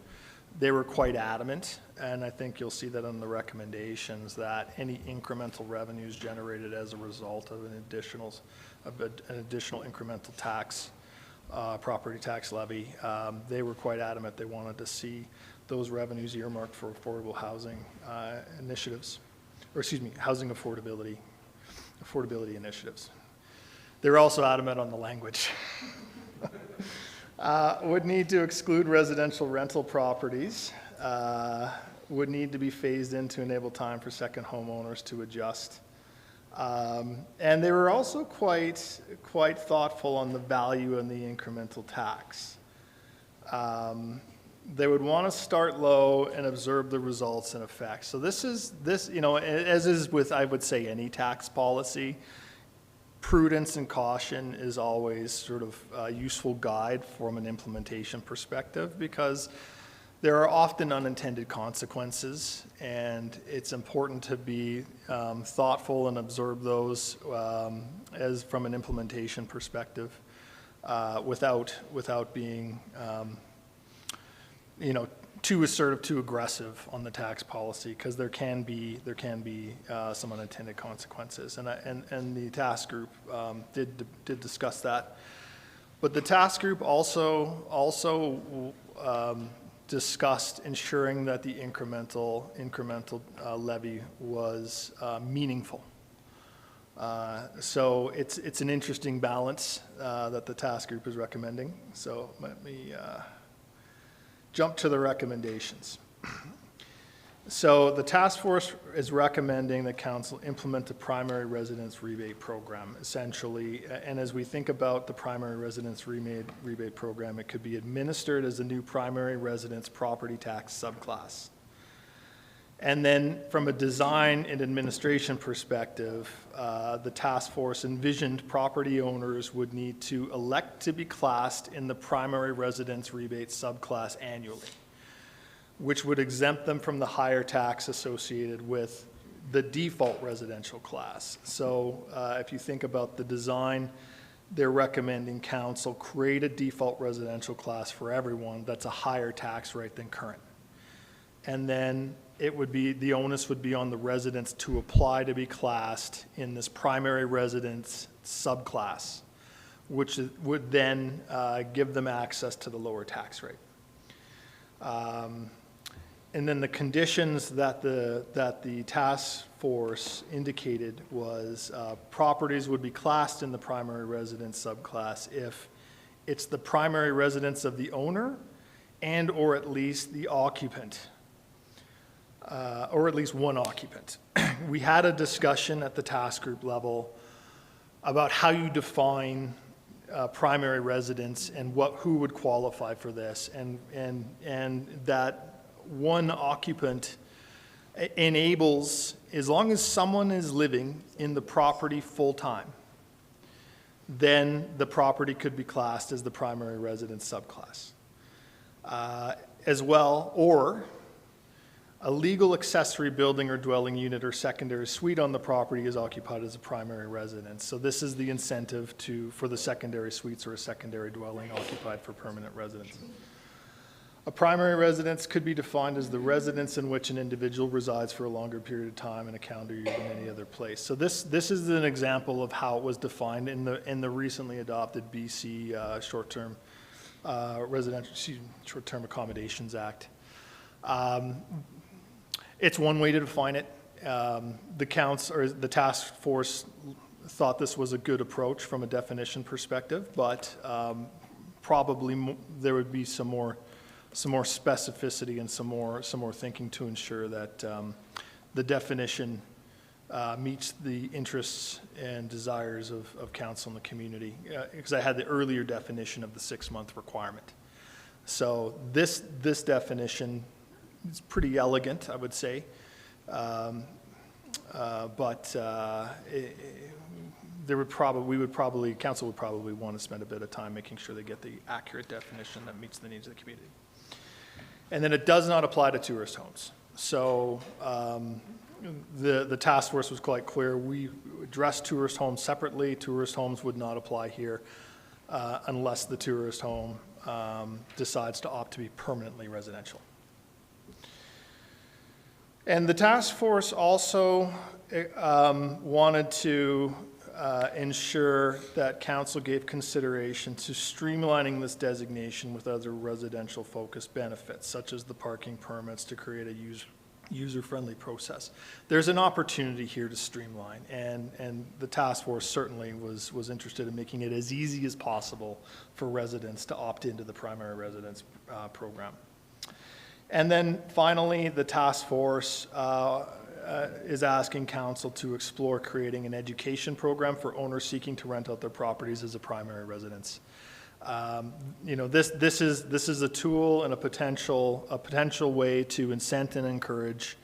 They were quite adamant, and I think you'll see that in the recommendations, that any incremental revenues generated as a result of an additional incremental tax, property tax levy, they were quite adamant they wanted to see those revenues earmarked for affordable housing initiatives, or excuse me, housing affordability initiatives. They're also adamant on the language. Would need to exclude residential rental properties, would need to be phased in to enable time for second homeowners to adjust. And they were also quite thoughtful on the value and the incremental tax. They would want to start low and observe the results and effects. So this, you know, as is with, I would say, any tax policy, prudence and caution is always sort of a useful guide from an implementation perspective, because there are often unintended consequences, and it's important to be thoughtful and observe those as from an implementation perspective without being you know, too assertive, too aggressive on the tax policy, because there can be some unintended consequences, and the task group did discuss that. But the task group also discussed ensuring that the incremental levy was meaningful. So it's an interesting balance that the task group is recommending. So let me jump to the recommendations. So the task force is recommending that council implement the primary residence rebate program, essentially. And as we think about the primary residence rebate program, it could be administered as a new primary residence property tax subclass. And then from a design and administration perspective, the task force envisioned property owners would need to elect to be classed in the primary residence rebate subclass annually, which would exempt them from the higher tax associated with the default residential class. So if you think about the design, they're recommending council create a default residential class for everyone that's a higher tax rate than current. And then it would be, the onus would be on the residents to apply to be classed in this primary residence subclass, which would then give them access to the lower tax rate. And then the conditions that the task force indicated was properties would be classed in the primary residence subclass if it's the primary residence of the owner and or at least the occupant. Or at least one occupant. We had a discussion at the task group level about how you define primary residence and who would qualify for this, and that one occupant enables, as long as someone is living in the property full-time, then the property could be classed as the primary residence subclass. As well, or a legal accessory building or dwelling unit or secondary suite on the property is occupied as a primary residence. So this is the incentive for the secondary suites or a secondary dwelling occupied for permanent residence. A primary residence could be defined as the residence in which an individual resides for a longer period of time in a calendar year than any other place. So this is an example of how it was defined in the recently adopted BC short-term Short-Term Accommodations Act. It's one way to define it. The task force thought this was a good approach from a definition perspective, but probably there would be some more specificity and some more thinking to ensure that the definition meets the interests and desires of council and the community. Because I had the earlier definition of the 6-month requirement. So this definition, it's pretty elegant, I would say, but council would probably want to spend a bit of time making sure they get the accurate definition that meets the needs of the community. And then it does not apply to tourist homes. So the task force was quite clear. We addressed tourist homes separately. Tourist homes would not apply here unless the tourist home decides to opt to be permanently residential. And the task force also wanted to ensure that council gave consideration to streamlining this designation with other residential-focused benefits, such as the parking permits, to create a user-friendly process. There's an opportunity here to streamline, and the task force certainly was interested in making it as easy as possible for residents to opt into the primary residence program. And then finally, the task force is asking council to explore creating an education program for owners seeking to rent out their properties as a primary residence. You know, this is a tool and a potential way to incent and encourage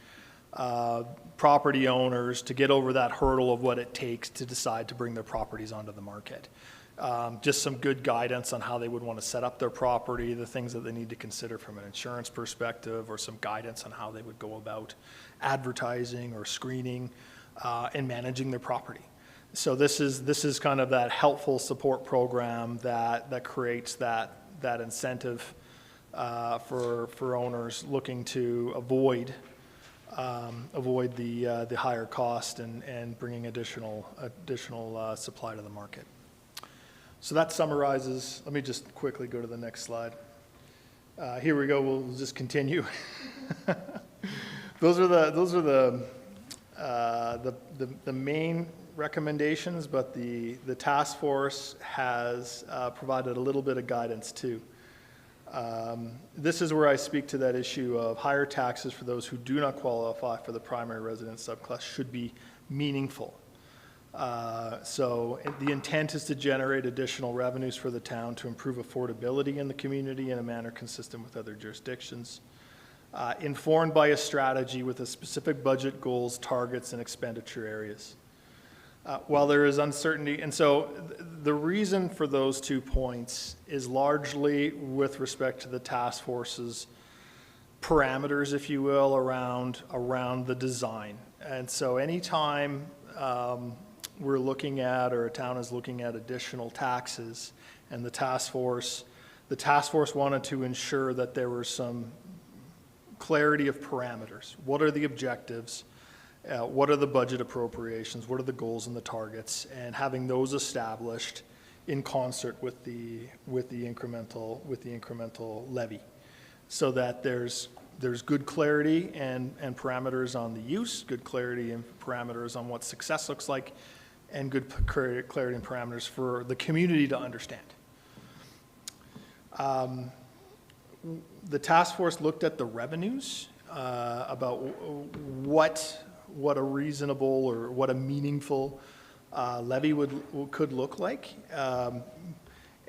property owners to get over that hurdle of what it takes to decide to bring their properties onto the market. Just some good guidance on how they would want to set up their property, the things that they need to consider from an insurance perspective, or some guidance on how they would go about advertising or screening and managing their property. So this is kind of that helpful support program that creates that incentive for owners looking to avoid the higher cost and bringing additional supply to the market. So that summarizes. Let me just quickly go to the next slide. Here we go. We'll just continue. Those are the main recommendations, but the task force has provided a little bit of guidance too. This is where I speak to that issue of higher taxes for those who do not qualify for the primary residence subclass should be meaningful. So the intent is to generate additional revenues for the town to improve affordability in the community in a manner consistent with other jurisdictions, informed by a strategy with a specific budget goals, targets, and expenditure areas. While there is uncertainty, and so the reason for those 2 points is largely with respect to the task force's parameters, if you will, around the design. And so anytime we're looking at, or a town is looking at additional taxes, and the task force wanted to ensure that there was some clarity of parameters. What are the objectives? What are the budget appropriations? What are the goals and the targets? And having those established in concert with the incremental levy, so that there's good clarity and parameters on the use, good clarity and parameters on what success looks like, and good clarity and parameters for the community to understand. The task force looked at the revenues, about what a reasonable or what a meaningful levy could look like.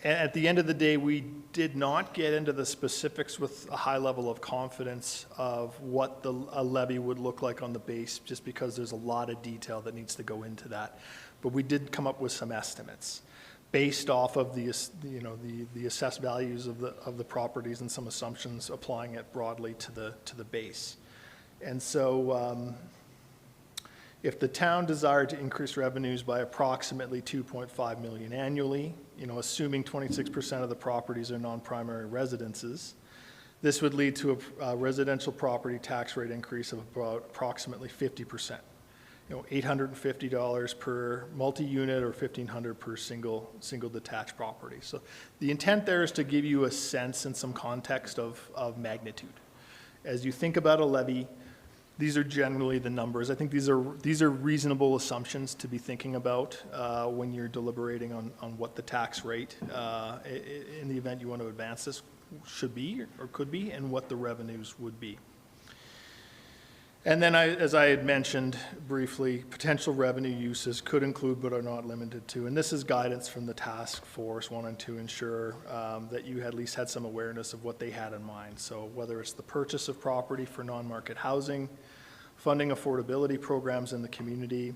At the end of the day, we did not get into the specifics with a high level of confidence of what a levy would look like on the base, just because there's a lot of detail that needs to go into that. But we did come up with some estimates based off of the assessed values of the properties and some assumptions, applying it broadly to the base. And so if the town desired to increase revenues by approximately $2.5 million annually, assuming 26% of the properties are non-primary residences, this would lead to a residential property tax rate increase of about approximately 50%. $850 per multi-unit or $1,500 per single detached property. So the intent there is to give you a sense and some context of magnitude. As you think about a levy, these are generally the numbers. I think these are reasonable assumptions to be thinking about when you're deliberating on what the tax rate, in the event you want to advance this, should be or could be, and what the revenues would be. And then, as I had mentioned briefly, potential revenue uses could include but are not limited to, and this is guidance from the task force wanting to ensure that you at least had some awareness of what they had in mind. So whether it's the purchase of property for non-market housing, funding affordability programs in the community,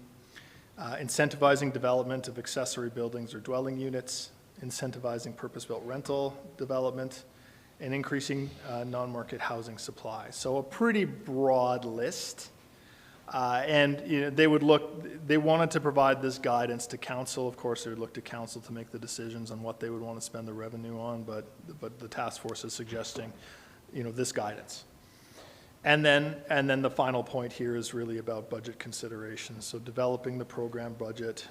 incentivizing development of accessory buildings or dwelling units, incentivizing purpose-built rental development, and increasing non-market housing supply. So a pretty broad list. And they wanted to provide this guidance to council. Of course, they would look to council to make the decisions on what they would want to spend the revenue on, but the task force is suggesting, this guidance. And then the final point here is really about budget considerations. So developing the program budget,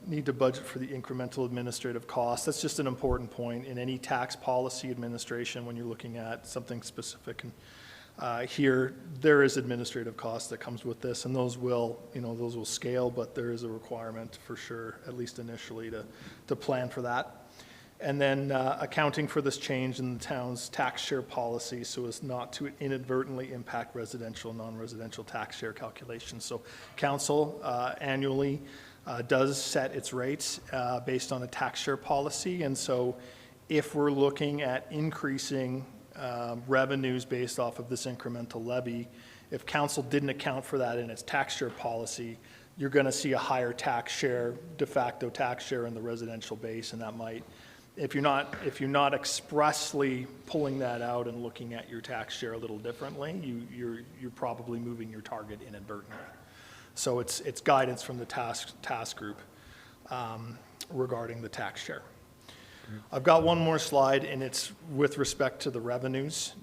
need to budget for the incremental administrative costs. That's just an important point in any tax policy administration when you're looking at something specific. And here, there is administrative cost that comes with this, and those will scale, but there is a requirement for sure, at least initially, to plan for that. And then accounting for this change in the town's tax share policy so as not to inadvertently impact residential, non-residential tax share calculations. So council annually does set its rates based on a tax share policy. And so if we're looking at increasing revenues based off of this incremental levy, if council didn't account for that in its tax share policy, you're going to see a higher tax share, de facto tax share in the residential base, and that might, if you're not expressly pulling that out and looking at your tax share a little differently, you're probably moving your target inadvertently. So it's guidance from the task group regarding the tax share. I've got one more slide, and it's with respect to the revenues.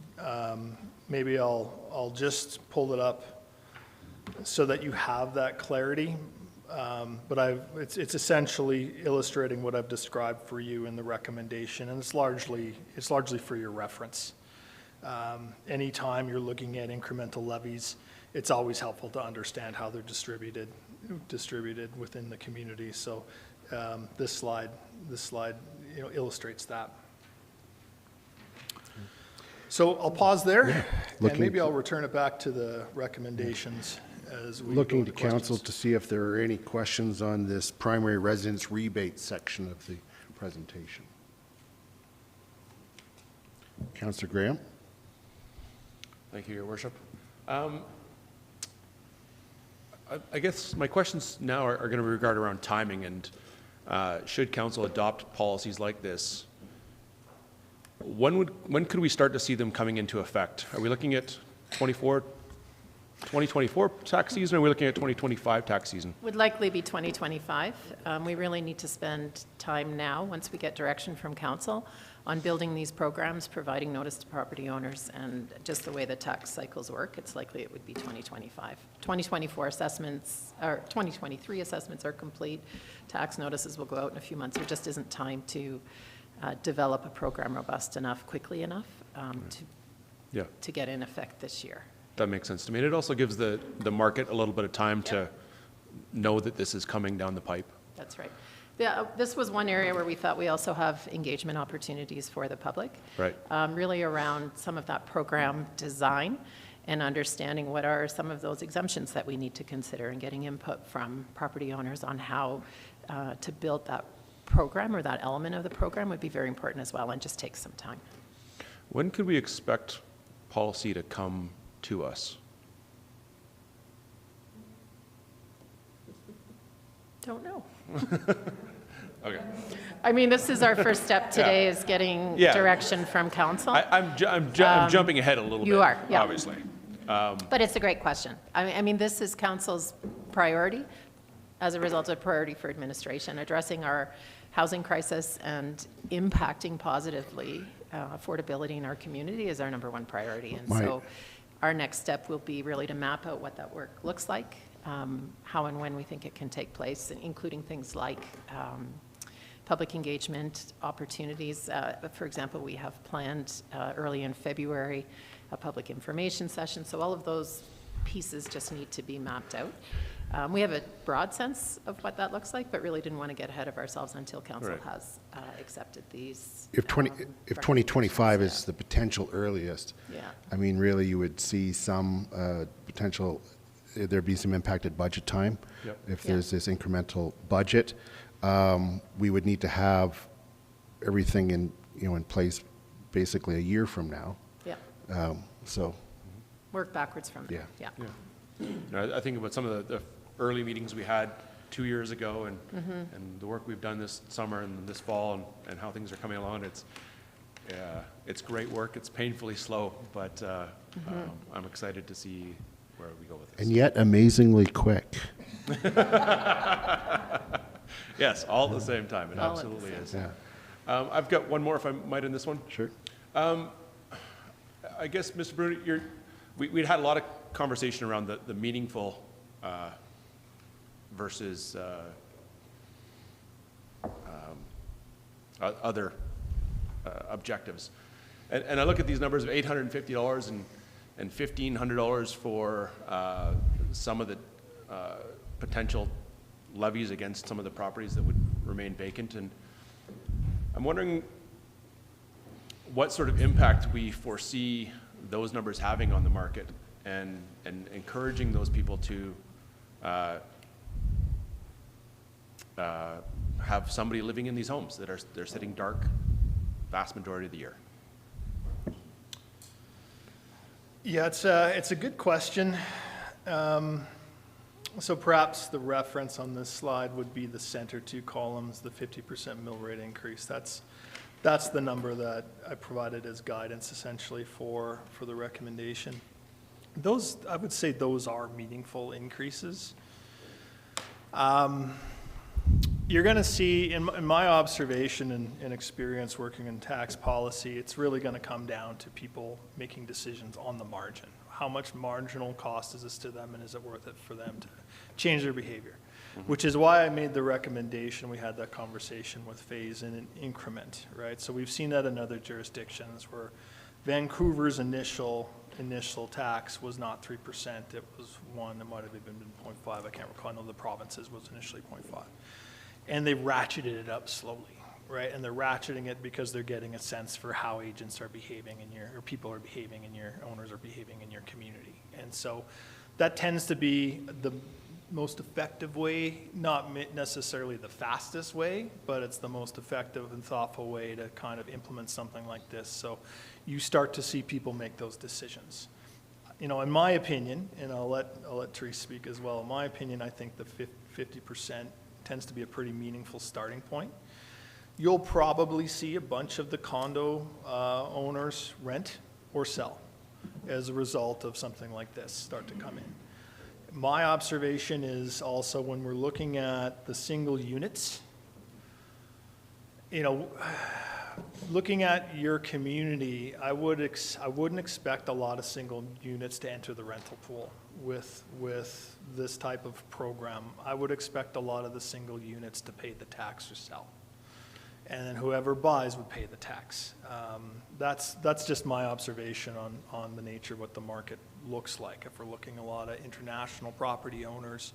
Maybe I'll just pull it up so that you have that clarity. But it's essentially illustrating what I've described for you in the recommendation, and it's largely for your reference. Anytime you're looking at incremental levies, it's always helpful to understand how they're distributed within the community. So this slide illustrates that. So I'll pause there, and maybe I'll return it back to the recommendations as we Looking go to council to see if there are any questions on this primary residence rebate section of the presentation. Councillor Graham. Thank you, Your Worship. I guess my questions now are going to be regarded around timing, and should council adopt policies like this, when could we start to see them coming into effect? Are we looking at 2024 tax season, or are we looking at 2025 tax season? Would likely be 2025. We really need to spend time now, once we get direction from council, on building these programs, providing notice to property owners, and just the way the tax cycles work, it's likely it would be 2025. 2024 assessments, or 2023 assessments are complete. Tax notices will go out in a few months. There just isn't time to develop a program robust enough, quickly enough to get in effect this year. That makes sense to me. And it also gives the market a little bit of time to know that this is coming down the pipe. That's right. Yeah, this was one area where we thought we also have engagement opportunities for the public. Right. Really around some of that program design and understanding what are some of those exemptions that we need to consider, and getting input from property owners on how to build that program, or that element of the program, would be very important as well, and just takes some time. When could we expect policy to come to us? Don't know. Okay. I mean, this is our first step today, is getting direction from council. I'm jumping ahead a little bit. You are, yeah. Obviously. But it's a great question. I mean, this is council's priority as a result of priority for administration. Addressing our housing crisis and impacting positively affordability in our community is our #1 priority. And so our next step will be really to map out what that work looks like, how and when we think it can take place, including things like public engagement opportunities. For example, we have planned early in February a public information session. So all of those pieces just need to be mapped out. We have a broad sense of what that looks like, but really didn't want to get ahead of ourselves until council has accepted these. If 2025 is the potential earliest, I mean, really, you would see some potential, there'd be some impacted budget time. If there's this incremental budget, we would need to have everything in place basically a year from now. So work backwards from there. I think about some of the early meetings we had 2 years ago, and the work we've done this summer and this fall, and how things are coming along. It's great work. It's painfully slow, but I'm excited to see where we go with this. And yet amazingly quick. Yes, all at the same time. It All at the absolutely same is. Yeah. I've got one more, if I might, in this one. Sure. I guess, Mr. Bruno, we'd had a lot of conversation around the meaningful versus other objectives. And I look at these numbers of $850 and $1,500 for some of the potential levies against some of the properties that would remain vacant. And I'm wondering what sort of impact we foresee those numbers having on the market and encouraging those people to have somebody living in these homes that they're sitting dark vast majority of the year. Yeah, it's a good question. So perhaps the reference on this slide would be the center two columns, the 50% mill rate increase. That's the number that I provided as guidance essentially for the recommendation. Those, I would say those are meaningful increases. You're going to see, in my observation and experience working in tax policy, it's really going to come down to people making decisions on the margin. How much marginal cost is this to them, and is it worth it for them to change their behavior? Which is why I made the recommendation, we had that conversation with phase in an increment, right? So we've seen that in other jurisdictions where Vancouver's initial tax was not 3%, it was 1, it might have even been 0.5, I can't recall. I know the provinces was initially 0.5. And they ratcheted it up slowly, right? And they're ratcheting it because they're getting a sense for how agents are behaving in your, or people are behaving in your, owners are behaving in your community. And so that tends to be the most effective way, not necessarily the fastest way, but it's the most effective and thoughtful way to kind of implement something like this. So you start to see people make those decisions. You know, in my opinion, and I'll let Therese speak as well, in my opinion, I think the 50% tends to be a pretty meaningful starting point. You'll probably see a bunch of the condo owners rent or sell as a result of something like this start to come in. My observation is also when we're looking at the single units, you know, looking at your community, I wouldn't expect a lot of single units to enter the rental pool with this type of program. I would expect a lot of the single units to pay the tax or sell. And then whoever buys would pay the tax. That's just my observation on the nature of what the market looks like. If we're looking at a lot of international property owners,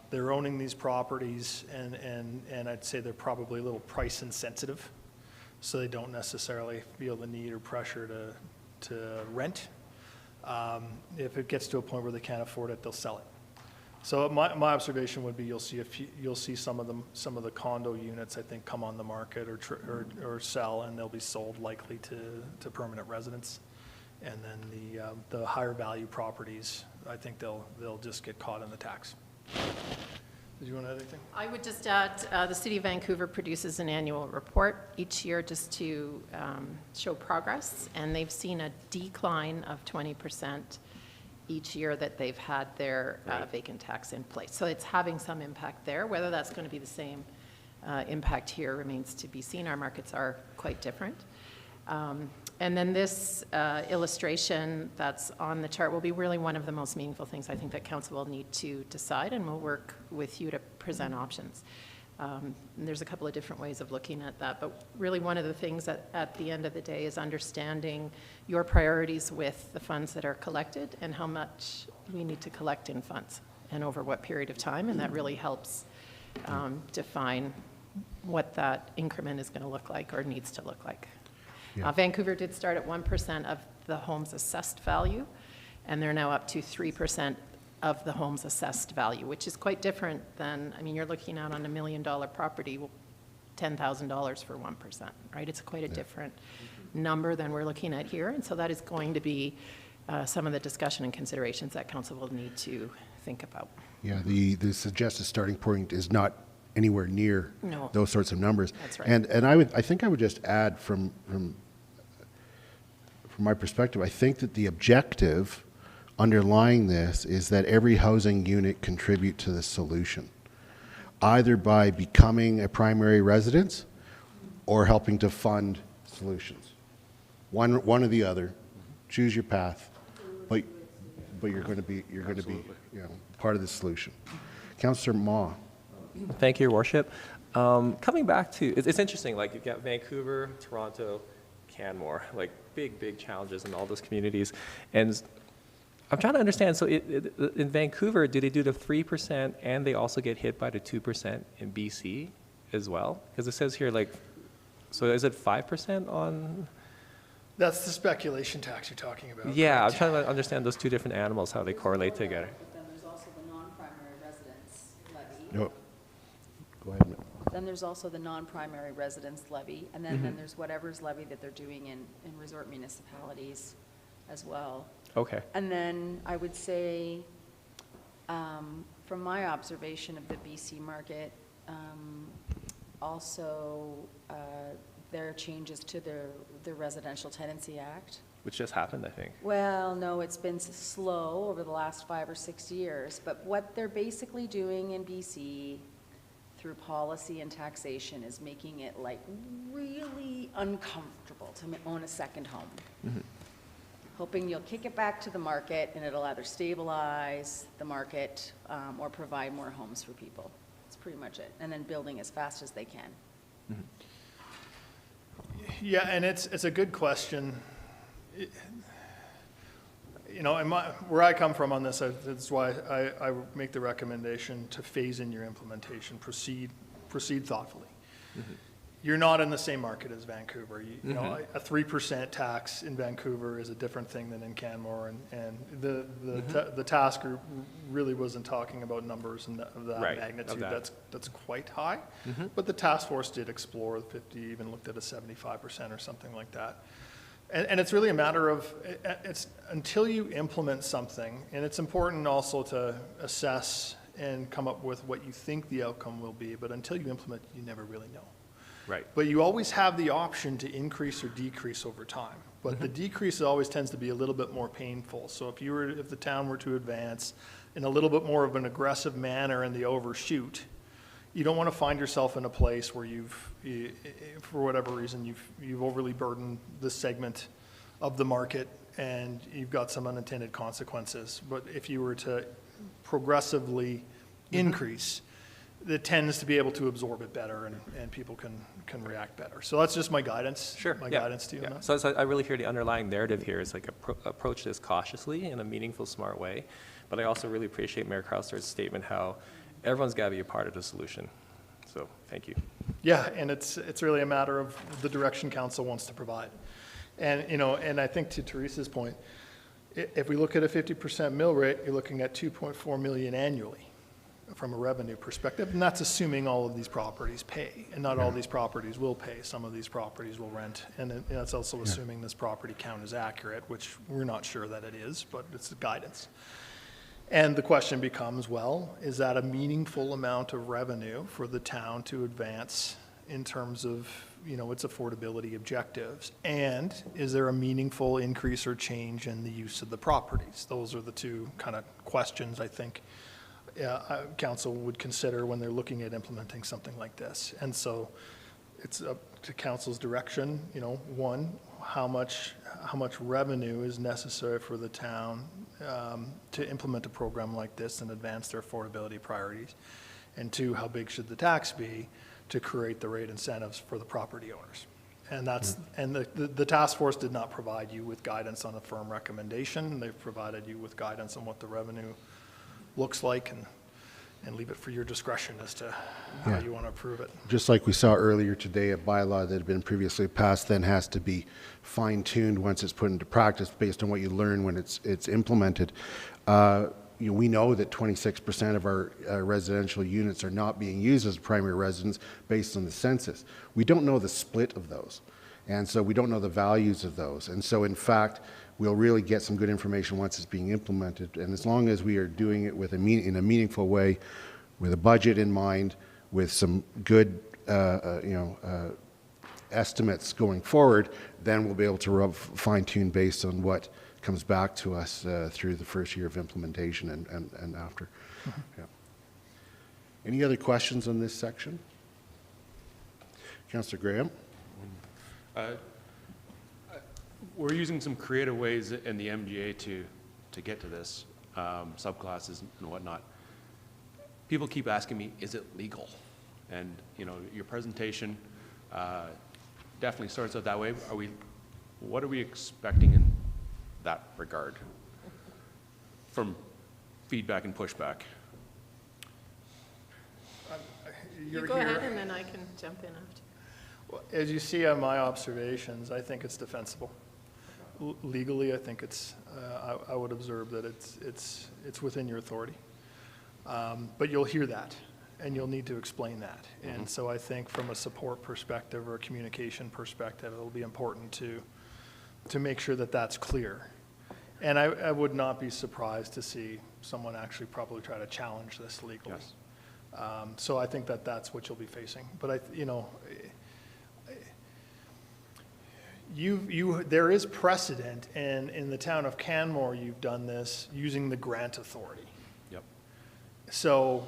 they're owning these properties, and I'd say they're probably a little price insensitive, so they don't necessarily feel the need or pressure to rent. If it gets to a point where they can't afford it, they'll sell it. So my observation would be you'll see some of the condo units, I think, come on the market or sell, and they'll be sold likely to permanent residents. And then the higher value properties, I think they'll just get caught in the tax. Did you want to add anything? I would just add, the City of Vancouver produces an annual report each year just to show progress, and they've seen a decline of 20% each year that they've had their vacant tax in place. So it's having some impact there. Whether that's going to be the same impact here remains to be seen. Our markets are quite different. And then this illustration that's on the chart will be really one of the most meaningful things I think that Council will need to decide, and we'll work with you to present options. There's a couple of different ways of looking at that, but really one of the things at the end of the day is understanding your priorities with the funds that are collected and how much we need to collect in funds and over what period of time, and that really helps define what that increment is going to look like or needs to look like. Yeah. Vancouver did start at 1% of the home's assessed value, and they're now up to 3% of the home's assessed value, which is quite different than, I mean, you're looking out on $1 million property, $10,000 for 1%, right? It's quite a different number than we're looking at here, and so that is going to be some of the discussion and considerations that Council will need to think about. Yeah, the suggested starting point is not anywhere near No. those sorts of numbers. That's right. And I think I would just add from my perspective, I think that the objective underlying this is that every housing unit contribute to the solution, either by becoming a primary residence or helping to fund solutions. One or the other. Choose your path, but you're going to be part of the solution. Councillor Ma. Thank you, Your Worship. Coming back to, it's interesting, like you've got Vancouver, Toronto, Canmore, like big challenges in all those communities. And I'm trying to understand, so in Vancouver, do they do the 3% and they also get hit by the 2% in BC as well? Because it says here like, so is it 5% on? That's the speculation tax you're talking about. Yeah, I'm correct? trying to understand those two different animals, how they correlate together. But then there's also the non-primary residence levy. No. Go ahead. Then there's also the non-primary residence levy, and then there's whatever's levy that they're doing in resort municipalities as well. Okay. And then I would say, from my observation of the BC market, also there are changes to the Residential Tenancy Act. Which just happened, I think. Well, no, it's been slow over the last 5 or 6 years, but what they're basically doing in BC through policy and taxation is making it like really uncomfortable to own a second home. Hoping you'll kick it back to the market and it'll either stabilize the market or provide more homes for people. That's pretty much it. And then building as fast as they can. Yeah, and it's a good question. Where I come from on this, that's why I make the recommendation to phase in your implementation, proceed thoughtfully. You're not in the same market as Vancouver. You know, a 3% tax in Vancouver is a different thing than in Canmore, and the task group really wasn't talking about numbers of that Right, magnitude. of that. That's quite high, but the task force did explore 50, even looked at a 75% or something like that. And it's really a matter of, it's until you implement something, and it's important also to assess and come up with what you think the outcome will be, but until you implement, you never really know. Right. But you always have the option to increase or decrease over time. But the decrease always tends to be a little bit more painful. So if the town were to advance in a little bit more of an aggressive manner in the overshoot, you don't want to find yourself in a place where for whatever reason, you've overly burdened this segment of the market and you've got some unintended consequences. But if you were to progressively increase, it tends to be able to absorb it better and people can react better. So that's just my guidance. Sure. Guidance to you on that. So I really hear the underlying narrative here is like approach this cautiously in a meaningful, smart way. But I also really appreciate Mayor Crowther's statement how everyone's got to be a part of the solution. So thank you. Yeah, and it's really a matter of the direction council wants to provide. And, and I think to Teresa's point, if we look at a 50% mill rate, you're looking at 2.4 million annually from a revenue perspective, and that's assuming all of these properties pay, and not all these properties will pay. Some of these properties will rent, and that's also assuming this property count is accurate, which we're not sure that it is, but it's guidance. And the question becomes, well, is that a meaningful amount of revenue for the town to advance in terms of, its affordability objectives? And is there a meaningful increase or change in the use of the properties? Those are the two kind of questions I think council would consider when they're looking at implementing something like this. And so it's up to council's direction, one, how much revenue is necessary for the town to implement a program like this and advance their affordability priorities, and two, how big should the tax be to create the rate incentives for the property owners. And that's and the task force did not provide you with guidance on a firm recommendation. They've provided you with guidance on what the revenue looks like, and leave it for your discretion as to how you want to approve it. Just like we saw earlier today, a bylaw that had been previously passed then has to be fine-tuned once it's put into practice based on what you learn when it's implemented. We know that 26% of our residential units are not being used as primary residence based on the census. We don't know the split of those, and so we don't know the values of those. And so, in fact, we'll really get some good information once it's being implemented. And as long as we are doing it in a meaningful way, with a budget in mind, with some good, estimates going forward, then we'll be able to fine-tune based on what comes back to us through the first year of implementation and after. Yeah. Any other questions on this section? Councillor Graham? We're using some creative ways in the MGA to get to this, subclasses and whatnot. People keep asking me, is it legal? And, your presentation definitely starts out that way. What are we expecting in that regard from feedback and pushback? You go ahead and then I can jump in after. Well, as you see on my observations, I think it's defensible. Legally, I think it's, I would observe that it's within your authority. But you'll hear that, and you'll need to explain that. And so I think from a support perspective or a communication perspective, it'll be important to make sure that that's clear. And I would not be surprised to see someone actually probably try to challenge this legally. Yes. So I think that that's what you'll be facing. But there is precedent, and in the town of Canmore, you've done this using the grant authority. Yep. So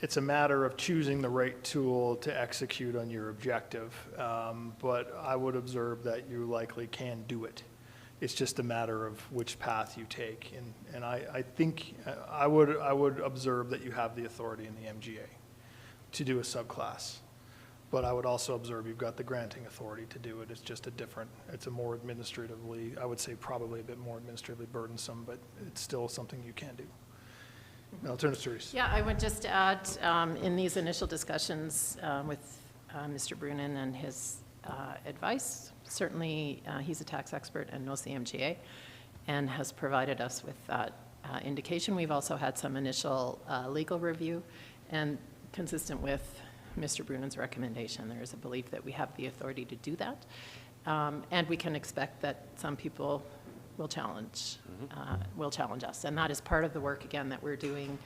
it's a matter of choosing the right tool to execute on your objective. But I would observe that you likely can do it. It's just a matter of which path you take. And I think I would observe that you have the authority in the MGA to do a subclass. But I would also observe you've got the granting authority to do it. It's just it's a more administratively, I would say probably a bit more administratively burdensome, but it's still something you can do. I'll turn to Therese. Yeah, I would just add, in these initial discussions with Mr. Brunin and his advice, certainly he's a tax expert and knows the MGA and has provided us with that indication. We've also had some initial legal review, and consistent with Mr. Brunin's recommendation, there is a belief that we have the authority to do that. And we can expect that some people will challenge us. And that is part of the work, again, that we're doing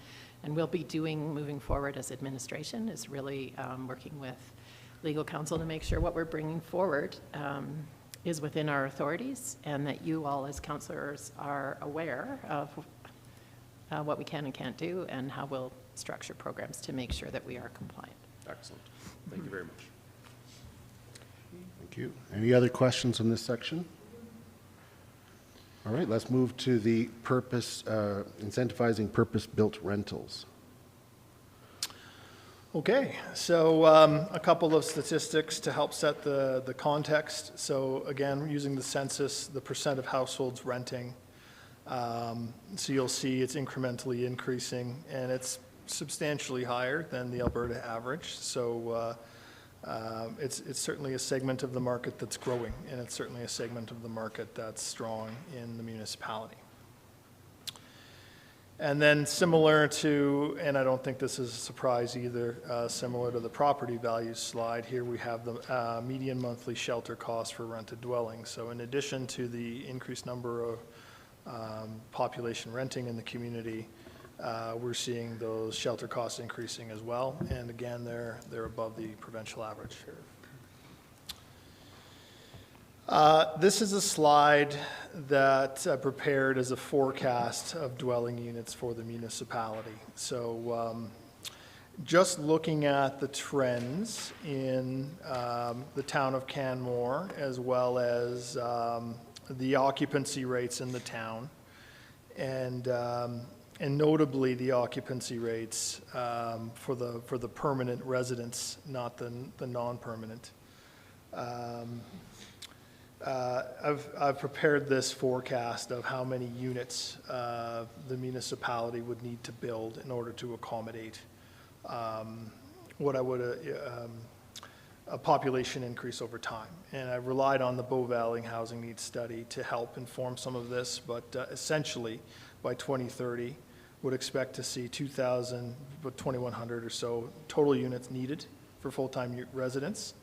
and will be doing moving forward as administration, is really working with legal counsel to make sure what we're bringing forward is within our authorities, and that you all as councillors are aware of what we can and can't do and how we'll structure programs to make sure that we are compliant. Excellent. Thank you very much. Thank you. Any other questions on this section? All right, let's move to the purpose, incentivizing purpose-built rentals. Okay, so a couple of statistics to help set the context. So again, using the census, the percent of households renting. So you'll see it's incrementally increasing, and it's substantially higher than the Alberta average. So it's certainly a segment of the market that's growing, and it's certainly a segment of the market that's strong in the municipality. And then similar to, and I don't think this is a surprise either, similar to the property values slide, here we have the median monthly shelter cost for rented dwellings. So in addition to the increased number of population renting in the community, we're seeing those shelter costs increasing as well. And again, they're above the provincial average. This is a slide that I prepared as a forecast of dwelling units for the municipality. So just looking at the trends in the town of Canmore, as well as the occupancy rates in the town, and notably the occupancy rates for the permanent residents, not the non-permanent. I've prepared this forecast of how many units the municipality would need to build in order to accommodate what I would a population increase over time. And I relied on the Bow Valley Housing Needs Study to help inform some of this, but essentially by 2030 would expect to see 2,100 or so total units needed for full-time residents.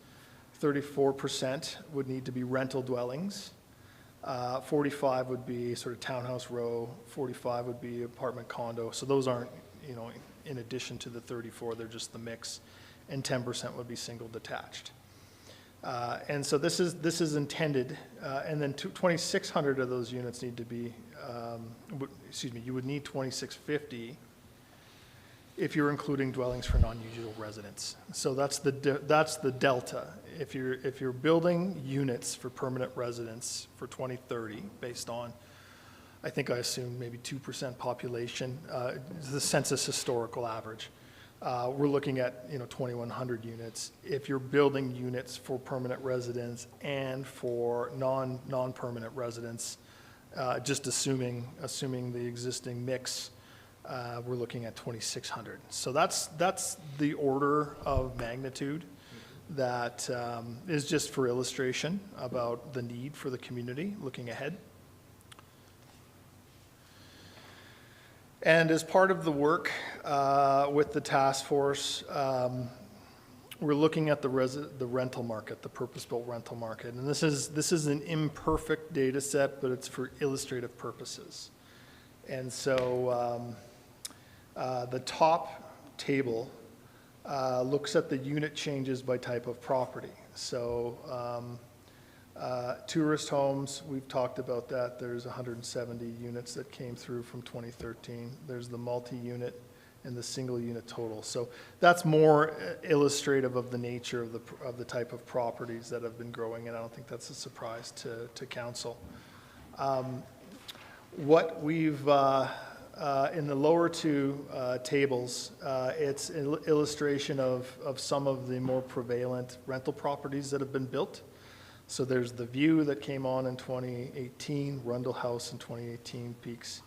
34% would need to be rental dwellings. 45 would be sort of townhouse row. 45 would be apartment condo. So those aren't you know, in addition to the 34, they're just the mix, and 10% would be single detached. And so this is intended, and then 2,600 of those units need to be, you would need 2,650 if you're including dwellings for non-usual residents. So that's the delta. If you're building units for permanent residents for 2030, based on, I think I assume maybe 2% population, the census historical average. We're looking at 2,100 units. If you're building units for permanent residents and for non-permanent residents, just assuming the existing mix, we're looking at 2,600. So that's the order of magnitude that is just for illustration about the need for the community looking ahead. And as part of the work with the task force, we're looking at the rental market, the purpose-built rental market. And this is an imperfect data set, but it's for illustrative purposes. And so the top table looks at the unit changes by type of property. So tourist homes, we've talked about that. There's 170 units that came through from 2013. There's the multi-unit and the single unit total. So that's more illustrative of the nature of the type of properties that have been growing, and I don't think that's a surprise to council. What we've in the lower two tables, it's an illustration of some of the more prevalent rental properties that have been built. So there's the View that came on in 2018, Rundle House in 2018, Peaks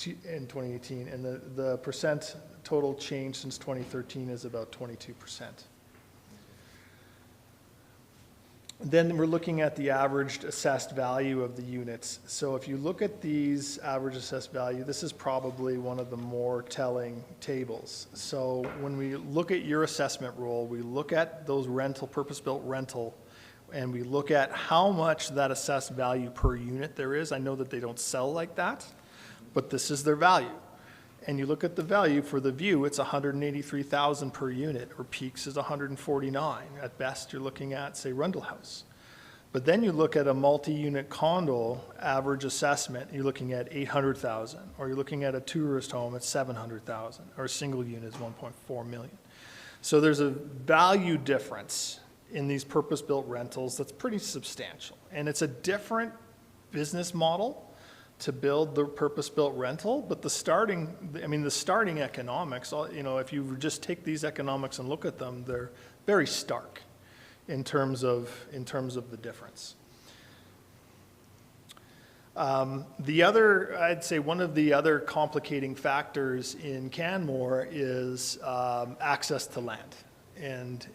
in 2018, and the percent total change since 2013 is about 22%. Then we're looking at the averaged assessed value of the units. So if you look at these average assessed value, this is probably one of the more telling tables. So when we look at your assessment roll, we look at those purpose-built rental, and we look at how much that assessed value per unit there is. I know that they don't sell like that, but this is their value. And you look at the value for the View, it's 183,000 per unit, or Peaks is 149. At best, you're looking at, say, Rundle House. But then you look at a multi-unit condo average assessment, you're looking at 800,000, or you're looking at a tourist home at 700,000, or a single unit is 1.4 million. So there's a value difference in these purpose-built rentals that's pretty substantial. And it's a different business model to build the purpose-built rental, but the starting economics, if you just take these economics and look at them, they're very stark in terms of the difference. I'd say one of the other complicating factors in Canmore is access to land. And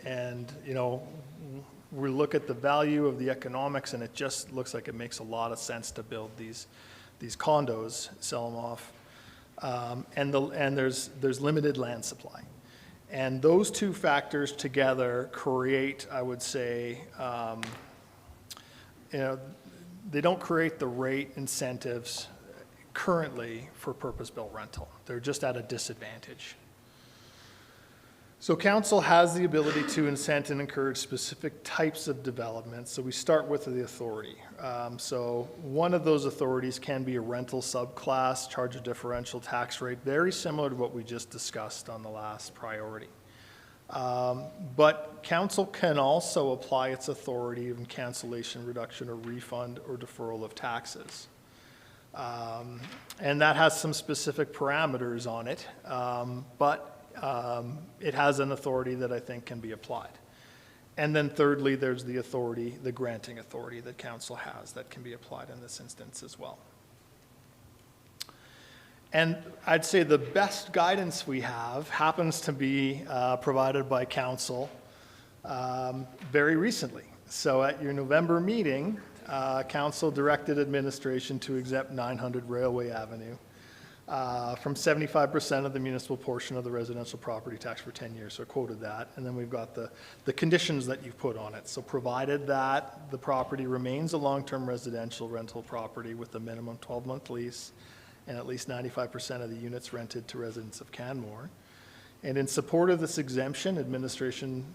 we look at the value of the economics, and it just looks like it makes a lot of sense to build these condos, sell them off, and there's limited land supply. And those two factors together create, I would say, they don't create the rate incentives currently for purpose-built rental. They're just at a disadvantage. So council has the ability to incent and encourage specific types of development. So we start with the authority. So one of those authorities can be a rental subclass, charge a differential tax rate, very similar to what we just discussed on the last priority. But council can also apply its authority in cancellation, reduction, or refund or deferral of taxes. And that has some specific parameters on it, but it has an authority that I think can be applied. And then thirdly, there's the authority, the granting authority that council has that can be applied in this instance as well. And I'd say the best guidance we have happens to be provided by council very recently. So at your November meeting, council directed administration to exempt 900 Railway Avenue from 75% of the municipal portion of the residential property tax for 10 years. So I quoted that. And then we've got the conditions that you've put on it. So provided that the property remains a long-term residential rental property with a minimum 12-month lease and at least 95% of the units rented to residents of Canmore. And in support of this exemption, administration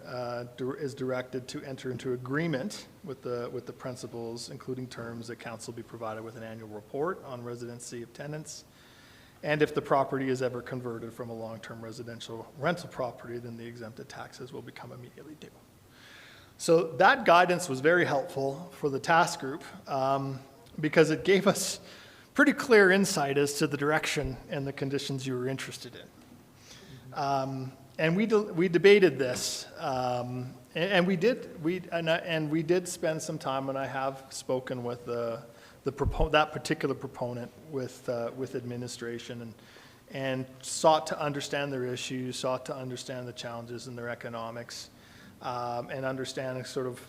is directed to enter into agreement with the principals, including terms that council be provided with an annual report on residency of tenants. And if the property is ever converted from a long-term residential rental property, then the exempted taxes will become immediately due. So that guidance was very helpful for the task group because it gave us pretty clear insight as to the direction and the conditions you were interested in. And we debated this, and we did spend some time, and I have spoken with that particular proponent with administration, and sought to understand their issues, sought to understand the challenges in their economics, and understand sort of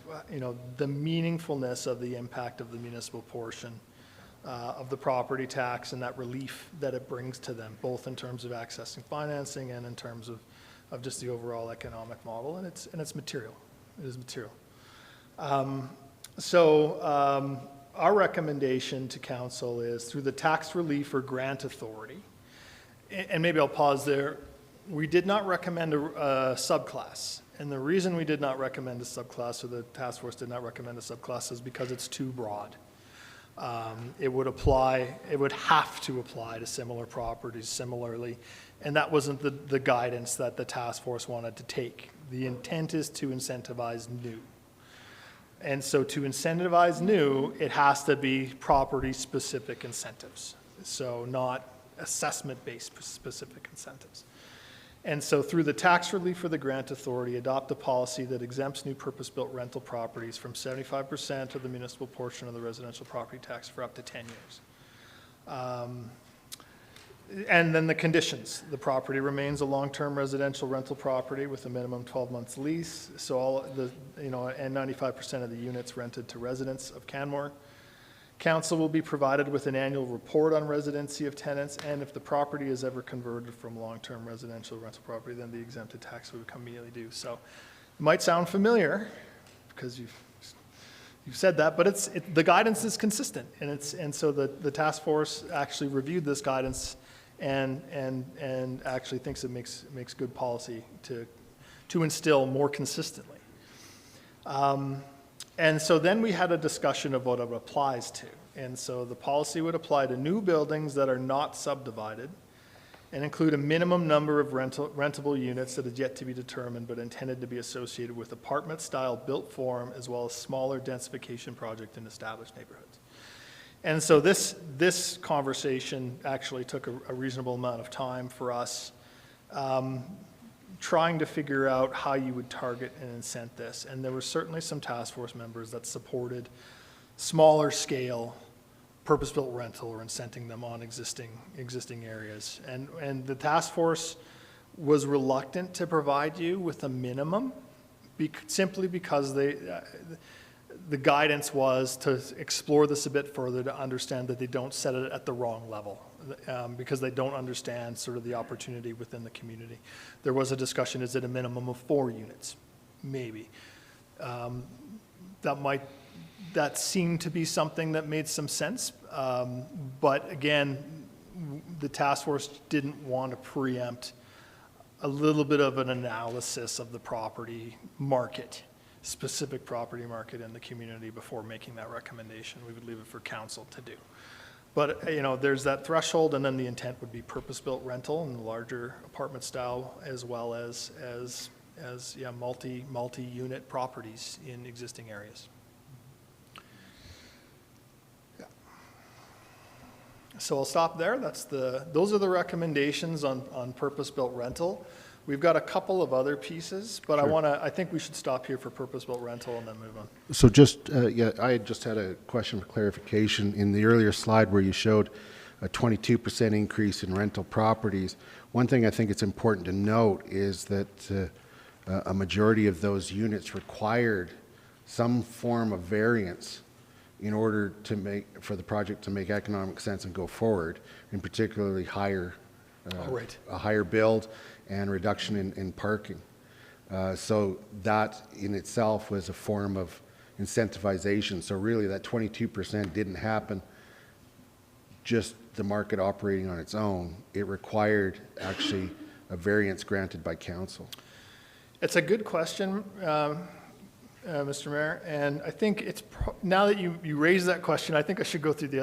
the meaningfulness of the impact of the municipal portion of the property tax and that relief that it brings to them, both in terms of accessing financing and in terms of just the overall economic model, and it's material. It is material. Our recommendation to council is through the tax relief or grant authority, and maybe I'll pause there. We did not recommend a subclass, and the reason we did not recommend a subclass, or the task force did not recommend a subclass, is because it's too broad. It would have to apply to similar properties similarly, and that wasn't the guidance that the task force wanted to take. The intent is to incentivize new. And so to incentivize new, it has to be property-specific incentives, so not assessment-based specific incentives. And so through the tax relief for the grant authority, adopt a policy that exempts new purpose-built rental properties from 75% of the municipal portion of the residential property tax for up to 10 years. And then the conditions. The property remains a long-term residential rental property with a minimum 12 months lease. So and 95% of the units rented to residents of Canmore. Council will be provided with an annual report on residency of tenants, and if the property is ever converted from long-term residential rental property, then the exempted tax will become immediately due. So it might sound familiar because you've said that, but the guidance is consistent, and so the task force actually reviewed this guidance and actually thinks it makes good policy to instill more consistently. And so then we had a discussion of what it applies to. And so the policy would apply to new buildings that are not subdivided and include a minimum number of rentable units that is yet to be determined but intended to be associated with apartment-style built form as well as smaller densification project in established neighborhoods. And so this conversation actually took a reasonable amount of time for us, trying to figure out how you would target and incent this. And there were certainly some task force members that supported smaller scale purpose-built rental or incenting them on existing areas. And the task force was reluctant to provide you with a minimum simply because the guidance was to explore this a bit further to understand that they don't set it at the wrong level. Because they don't understand sort of the opportunity within the community. There was a discussion, is it a minimum of 4 units? Maybe. That seemed to be something that made some sense, but again, the task force didn't want to preempt a little bit of an analysis of the property market, specific property market in the community before making that recommendation. We would leave it for council to do. But, there's that threshold, and then the intent would be purpose-built rental and larger apartment style, as well as multi-unit properties in existing areas. Yeah. So I'll stop there. Those are the recommendations on purpose-built rental. We've got a couple of other pieces, but sure. I think we should stop here for purpose-built rental and then move on. So I just had a question for clarification. In the earlier slide where you showed a 22% increase in rental properties, one thing I think it's important to note is that a majority of those units required some form of variance in order for the project to make economic sense and go forward, in particularly a higher build and reduction in parking. So that in itself was a form of incentivization. So really that 22% didn't happen just the market operating on its own, it required actually a variance granted by council? It's a good question, Mr. Mayor, and I think it's, now that you raise that question, I think I should go through the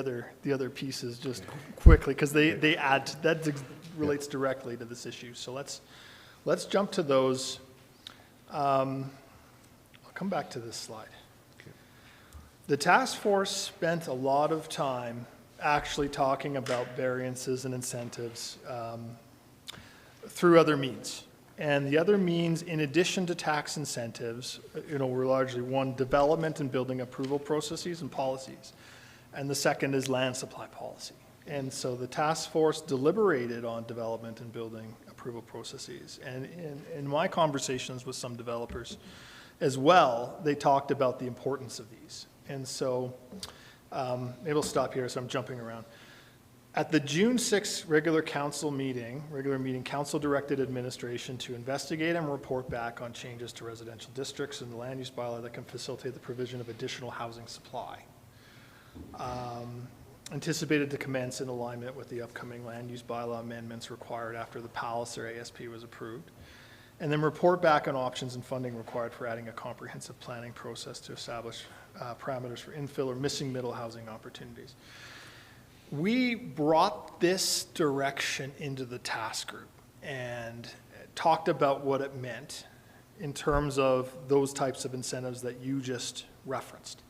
other pieces just quickly, because they add, that relates directly to this issue. So let's jump to those. I'll come back to this slide. The task force spent a lot of time actually talking about variances and incentives through other means. And the other means, in addition to tax incentives, were largely one, development and building approval processes and policies. And the second is land supply policy. And so the task force deliberated on development and building approval processes. And in my conversations with some developers as well, they talked about the importance of these. And so maybe I'll stop here, so I'm jumping around. At the June 6th regular meeting, council directed administration to investigate and report back on changes to residential districts in the land use bylaw that can facilitate the provision of additional housing supply. Anticipated to commence in alignment with the upcoming land use bylaw amendments required after the Palliser ASP was approved. And then report back on options and funding required for adding a comprehensive planning process to establish parameters for infill or missing middle housing opportunities. We brought this direction into the task group and talked about what it meant in terms of those types of incentives that you just referenced.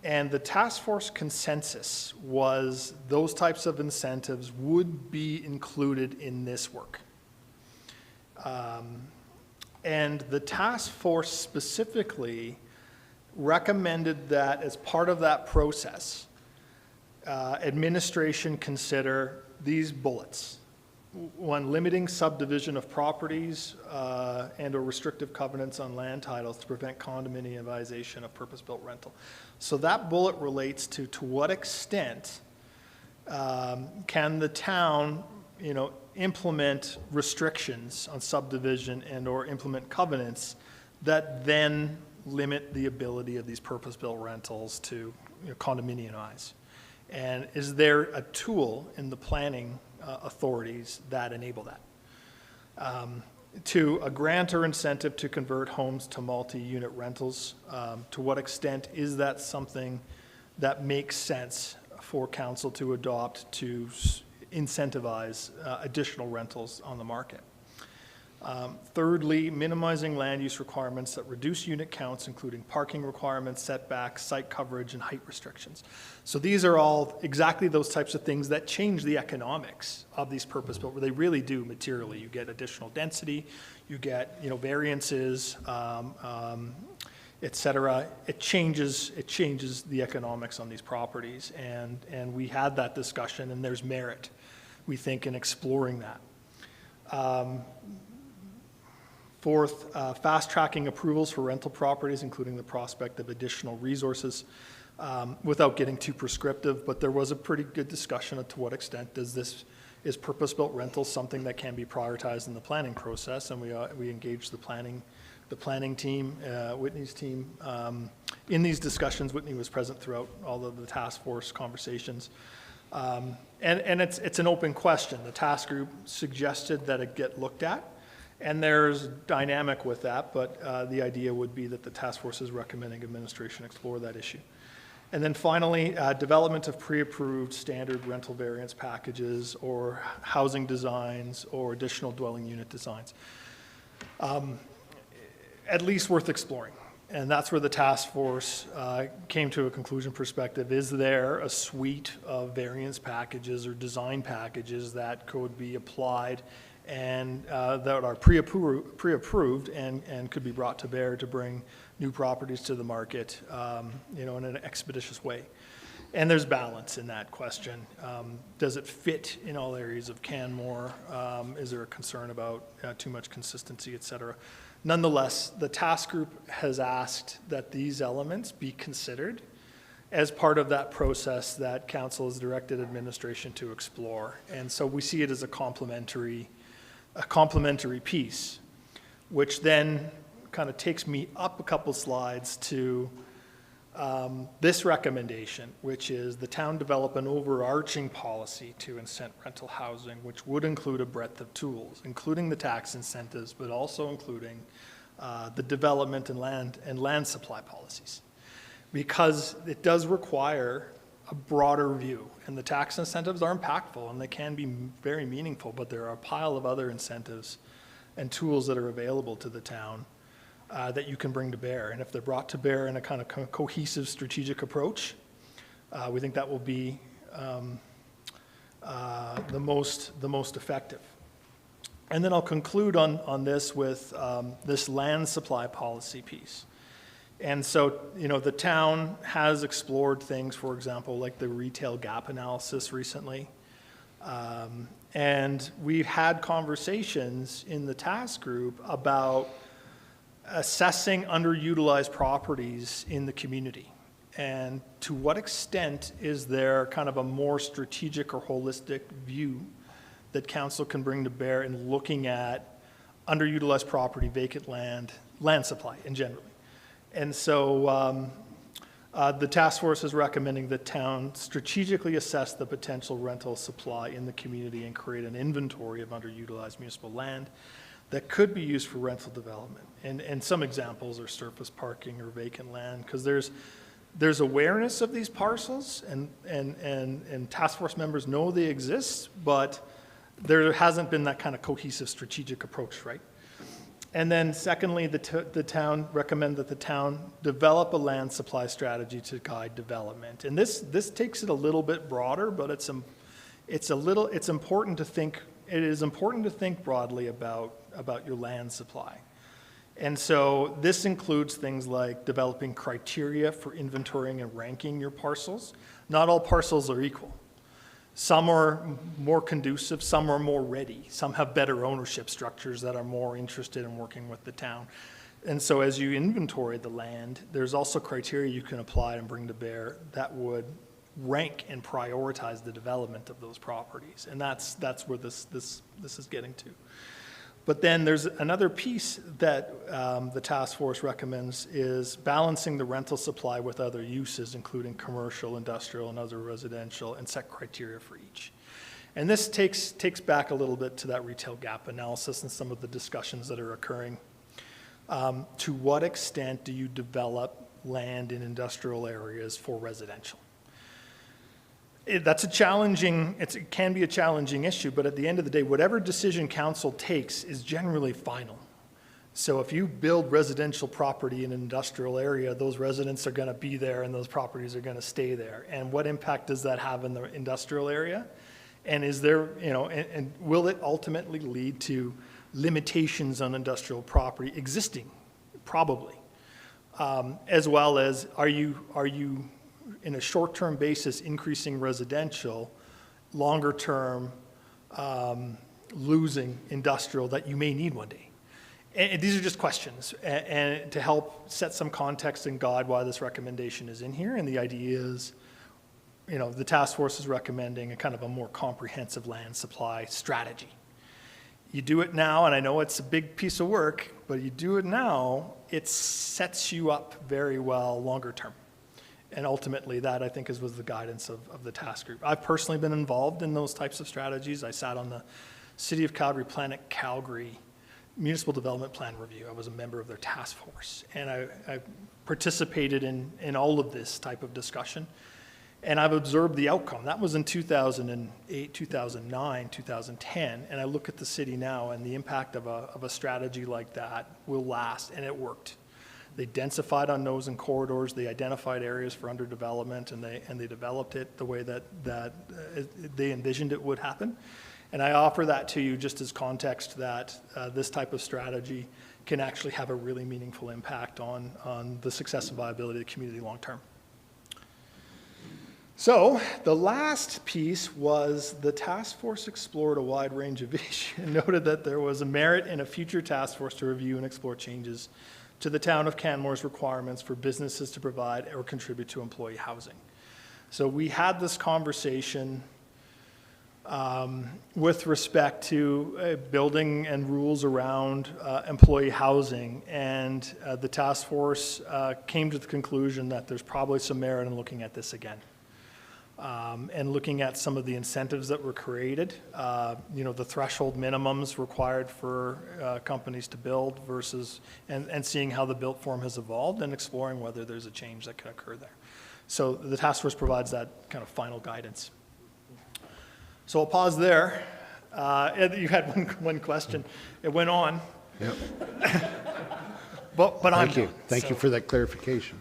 And the task force consensus was those types of incentives would be included in this work. And the task force specifically recommended that as part of that process, administration consider these bullets. One, limiting subdivision of properties and or restrictive covenants on land titles to prevent condominiumization of purpose-built rental. So that bullet relates to what extent can the town, implement restrictions on subdivision and or implement covenants that then limit the ability of these purpose-built rentals to condominiumize. And is there a tool in the planning authorities that enable that? To a grant or incentive to convert homes to multi-unit rentals, to what extent is that something that makes sense for council to adopt to incentivize additional rentals on the market? Thirdly, minimizing land use requirements that reduce unit counts, including parking requirements, setbacks, site coverage, and height restrictions. So these are all exactly those types of things that change the economics of these purpose-built, where they really do materially. You get additional density, you get variances, et cetera. It changes the economics on these properties, and we had that discussion, and there's merit, we think, in exploring that. Fourth, fast-tracking approvals for rental properties, including the prospect of additional resources, without getting too prescriptive, but there was a pretty good discussion of to what extent is purpose-built rental something that can be prioritized in the planning process, and we engaged the planning team, Whitney's team, in these discussions. Whitney was present throughout all of the task force conversations. And it's an open question. The task group suggested that it get looked at, and there's dynamic with that, but the idea would be that the task force is recommending administration explore that issue. And then finally, development of pre-approved standard rental variance packages or housing designs or additional dwelling unit designs. At least worth exploring. And that's where the task force came to a conclusion perspective. Is there a suite of variance packages or design packages that could be applied and that are pre-approved and could be brought to bear to bring new properties to the market, in an expeditious way? And there's balance in that question. Does it fit in all areas of Canmore? Is there a concern about too much consistency, et cetera? Nonetheless, the task group has asked that these elements be considered as part of that process that council has directed administration to explore. And so we see it as a complementary piece, which then kind of takes me up a couple slides to this recommendation, which is the town develop an overarching policy to incent rental housing, which would include a breadth of tools, including the tax incentives, but also including the development and land supply policies. Because it does require a broader view, and the tax incentives are impactful and they can be very meaningful, but there are a pile of other incentives and tools that are available to the town that you can bring to bear. And if they're brought to bear in a kind of cohesive strategic approach, we think that will be the most effective. And then I'll conclude on this with this land supply policy piece. And so, the town has explored things, for example, like the retail gap analysis recently. And we've had conversations in the task group about assessing underutilized properties in the community. And to what extent is there kind of a more strategic or holistic view that council can bring to bear in looking at underutilized property, vacant land supply in general? And so the task force is recommending the town strategically assess the potential rental supply in the community and create an inventory of underutilized municipal land that could be used for rental development. And some examples are surface parking or vacant land, because there's awareness of these parcels, and task force members know they exist, but there hasn't been that kind of cohesive strategic approach, right? And then secondly, the town recommend that the town develop a land supply strategy to guide development. And this takes it a little bit broader, but it is important to think broadly about your land supply. And so this includes things like developing criteria for inventorying and ranking your parcels. Not all parcels are equal. Some are more conducive, some are more ready. Some have better ownership structures that are more interested in working with the town. And so as you inventory the land, there's also criteria you can apply and bring to bear that would rank and prioritize the development of those properties. And that's where this is getting to. But then there's another piece that the task force recommends is balancing the rental supply with other uses, including commercial, industrial, and other residential, and set criteria for each. And this takes back a little bit to that retail gap analysis and some of the discussions that are occurring. To what extent do you develop land in industrial areas for residential? It can be a challenging issue, but at the end of the day, whatever decision council takes is generally final. So if you build residential property in an industrial area, those residents are going to be there and those properties are going to stay there. And what impact does that have in the industrial area? And is there, and will it ultimately lead to limitations on industrial property existing? Probably. As well as, are you in a short-term basis increasing residential, longer-term losing industrial that you may need one day? And these are just questions, and to help set some context and guide why this recommendation is in here. And the idea is, the task force is recommending a kind of a more comprehensive land supply strategy. You do it now, and I know it's a big piece of work, but you do it now, it sets you up very well longer term. And ultimately, that, I think, was the guidance of the task group. I've personally been involved in those types of strategies. I sat on the City of Calgary Planet Calgary Municipal Development Plan Review. I was a member of their task force. And I participated in all of this type of discussion. And I've observed the outcome. That was in 2008, 2009, 2010. And I look at the city now, and the impact of a strategy like that will last, and it worked. They densified on nodes and corridors, they identified areas for underdevelopment, and they developed it the way that they envisioned it would happen. And I offer that to you just as context that this type of strategy can actually have a really meaningful impact on the success and viability of the community long term. So the last piece was the task force explored a wide range of issues and noted that there was a merit in a future task force to review and explore changes to the town of Canmore's requirements for businesses to provide or contribute to employee housing. So we had this conversation with respect to building and rules around employee housing. And the task force came to the conclusion that there's probably some merit in looking at this again. And looking at some of the incentives that were created, the threshold minimums required for companies to build versus, and seeing how the built form has evolved and exploring whether there's a change that can occur there. So the task force provides that kind of final guidance. So I'll pause there. Ed, you had one question. It went on. Yep. but Thank you. Thank you for that clarification.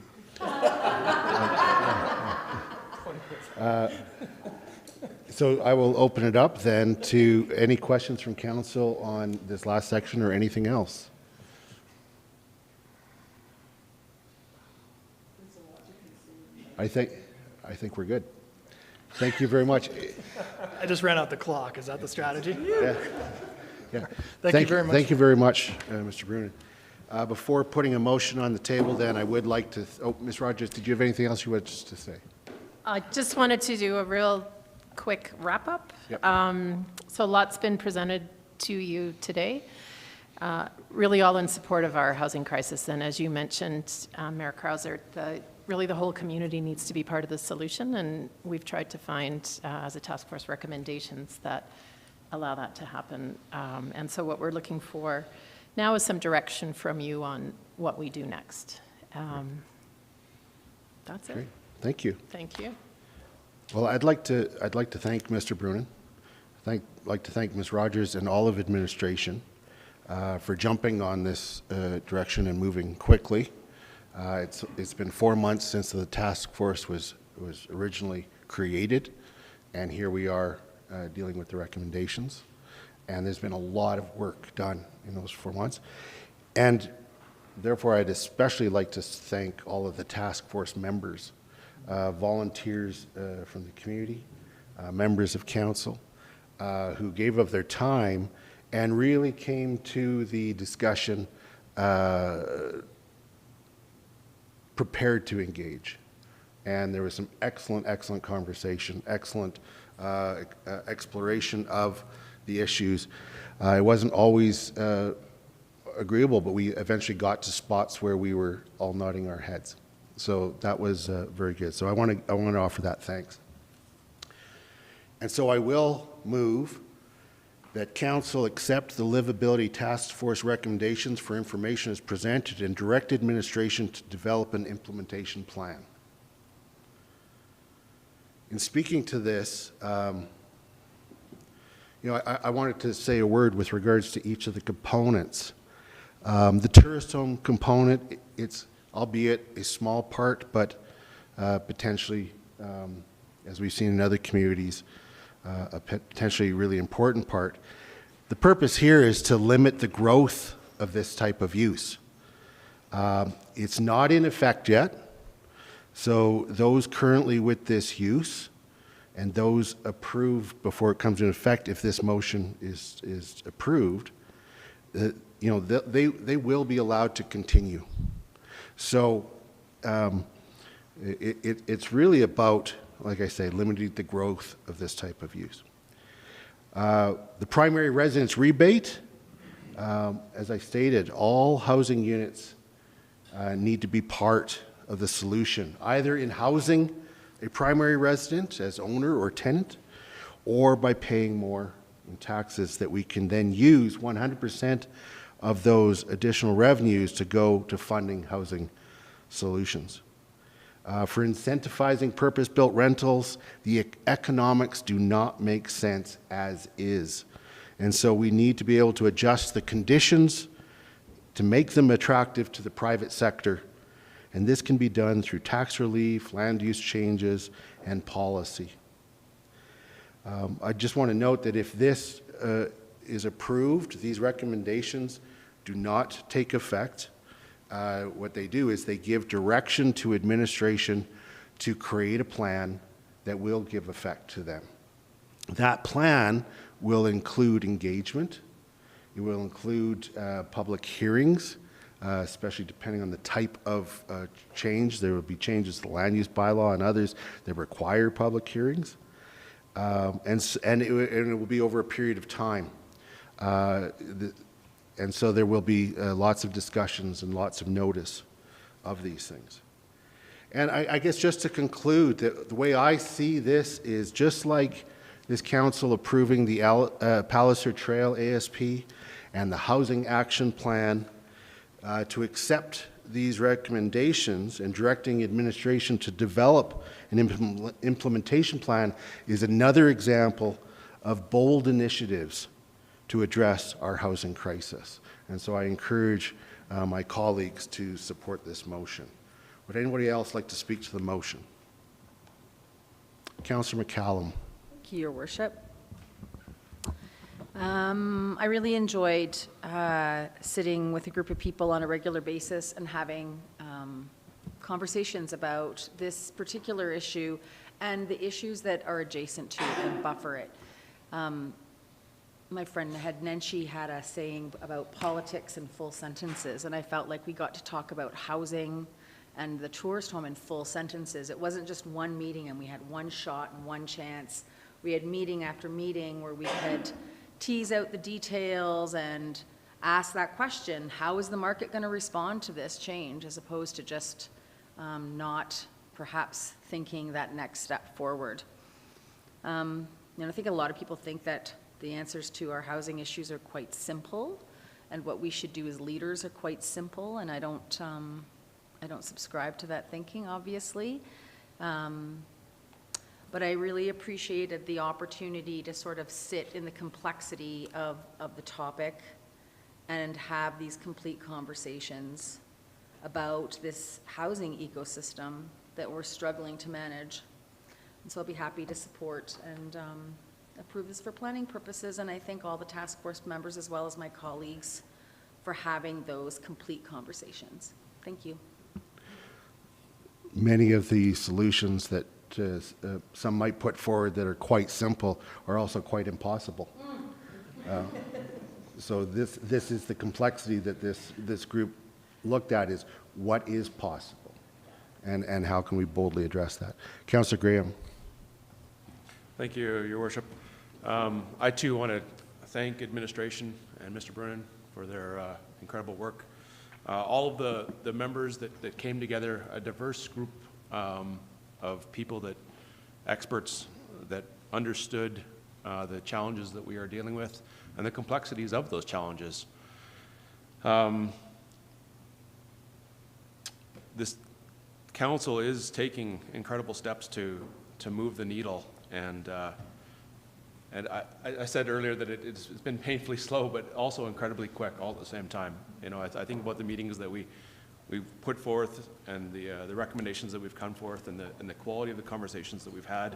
So I will open it up then to any questions from council on this last section or anything else. I think we're good. Thank you very much. I just ran out the clock. Is that the strategy? Yeah. Thank you very much. Thank you very much, Mr. Brunin. Before putting a motion on the table, then I would like to. Ms. Rogers, did you have anything else you wanted to say? I just wanted to do a real quick wrap-up. Yep. So a lot's been presented to you today, really all in support of our housing crisis. And as you mentioned, Mayor Krauser, really the whole community needs to be part of the solution, and we've tried to find, as a task force, recommendations that allow that to happen. And so what we're looking for now is some direction from you on what we do next. That's it. Great. Thank you. Thank you. Well, I'd like to thank Mr. Brunin. I'd like to thank Ms. Rogers and all of administration for jumping on this direction and moving quickly. It's been 4 months since the task force was originally created, and here we are dealing with the recommendations. And there's been a lot of work done in those 4 months. And therefore, I'd especially like to thank all of the task force members, volunteers from the community, members of council, who gave of their time and really came to the discussion prepared to engage. And there was some excellent conversation, excellent exploration of the issues. It wasn't always agreeable, but we eventually got to spots where we were all nodding our heads. So that was very good. So I want to offer that thanks. And so I will move that council accept the Livability Task Force recommendations for information as presented and direct administration to develop an implementation plan. In speaking to this, I wanted to say a word with regards to each of the components. The tourist home component, it's albeit a small part, but potentially, as we've seen in other communities, a potentially really important part. The purpose here is to limit the growth of this type of use. It's not in effect yet, so those currently with this use and those approved before it comes into effect, if this motion is approved, they will be allowed to continue. So it's really about, like I say, limiting the growth of this type of use. The primary residence rebate, as I stated, all housing units need to be part of the solution, either in housing a primary resident as owner or tenant, or by paying more in taxes that we can then use 100% of those additional revenues to go to funding housing solutions. For incentivizing purpose-built rentals, the economics do not make sense as is. And so we need to be able to adjust the conditions to make them attractive to the private sector. And this can be done through tax relief, land use changes, and policy. I just want to note that if this is approved, these recommendations do not take effect. What they do is they give direction to administration to create a plan that will give effect to them. That plan will include engagement. It will include public hearings, especially depending on the type of change. There will be changes to the land use bylaw and others that require public hearings. and it will be over a period of time. And so there will be lots of discussions and lots of notice of these things. And I guess just to conclude, the way I see this is just like this council approving the Palliser Trail ASP and the Housing Action Plan, to accept these recommendations and directing administration to develop an implementation plan is another example of bold initiatives to address our housing crisis. And so I encourage my colleagues to support this motion. Would anybody else like to speak to the motion? Councillor McCallum. Thank you, Your Worship. I really enjoyed sitting with a group of people on a regular basis and having conversations about this particular issue and the issues that are adjacent to it and buffer it. My friend Nenshi had a saying about politics in full sentences, and I felt like we got to talk about housing and the tourist home in full sentences. It wasn't just one meeting and we had one shot and one chance. We had meeting after meeting where we could tease out the details and ask that question, how is the market going to respond to this change, as opposed to just not perhaps thinking that next step forward. I think a lot of people think that the answers to our housing issues are quite simple, and what we should do as leaders are quite simple, and I don't subscribe to that thinking, obviously. But I really appreciated the opportunity to sort of sit in the complexity of the topic and have these complete conversations about this housing ecosystem that we're struggling to manage. And so I'll be happy to support and approve this for planning purposes, and I thank all the task force members as well as my colleagues for having those complete conversations. Thank you. Many of the solutions that some might put forward that are quite simple are also quite impossible. So this is the complexity that this group looked at, is what is possible and how can we boldly address that. Councillor Graham. Thank you, Your Worship. I too want to thank administration and Mr. Brennan for their incredible work. All of the members that came together, a diverse group of people, experts that understood the challenges that we are dealing with and the complexities of those challenges. This council is taking incredible steps to move the needle, and I said earlier that it's been painfully slow, but also incredibly quick all at the same time. I think about the meetings that we put forth and the recommendations that we've come forth and the quality of the conversations that we've had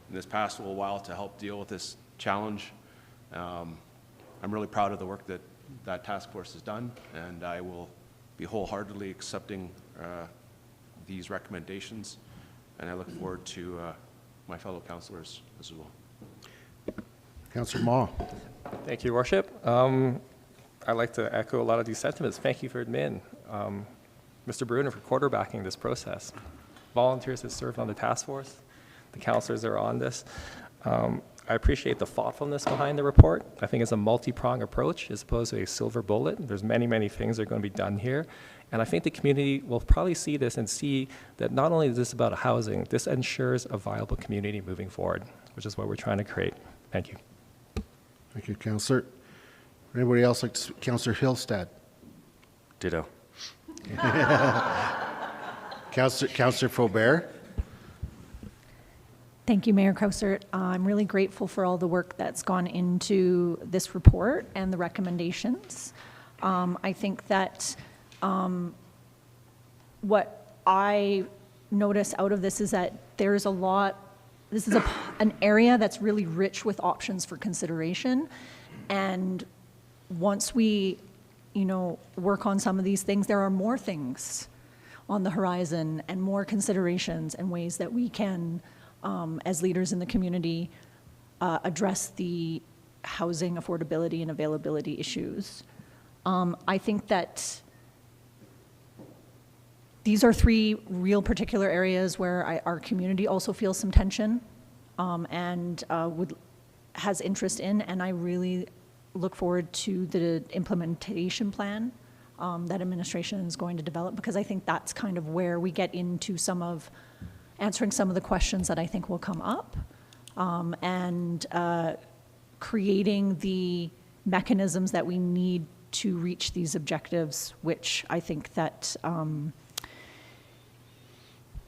in this past little while to help deal with this challenge. I'm really proud of the work that task force has done, and I will be wholeheartedly accepting these recommendations, and I look forward to my fellow councillors as well. Councillor Ma. Thank you, Your Worship. I'd like to echo a lot of these sentiments. Thank you for admin, Mr. Bruner, for quarterbacking this process. Volunteers that served on the task force, the councillors that are on this. I appreciate the thoughtfulness behind the report. I think it's a multi-pronged approach as opposed to a silver bullet. There's many, many things that are going to be done here. And I think the community will probably see this and see that not only is this about housing, this ensures a viable community moving forward, which is what we're trying to create. Thank you. Thank you, Councillor. Anybody else like to speak? Councillor Hillstead. Ditto. Councillor Faubert. Thank you, Mayor Councillor. I'm really grateful for all the work that's gone into this report and the recommendations. I think that what I notice out of this is that there's a lot, this is an area that's really rich with options for consideration. And once we, work on some of these things, there are more things on the horizon and more considerations and ways that we can, as leaders in the community, address the housing affordability and availability issues. I think that these are three real particular areas where our community also feels some tension has interest in, and I really look forward to the implementation plan that administration is going to develop, because I think that's kind of where we get into answering some of the questions that I think will come up, and creating the mechanisms that we need to reach these objectives, which I think that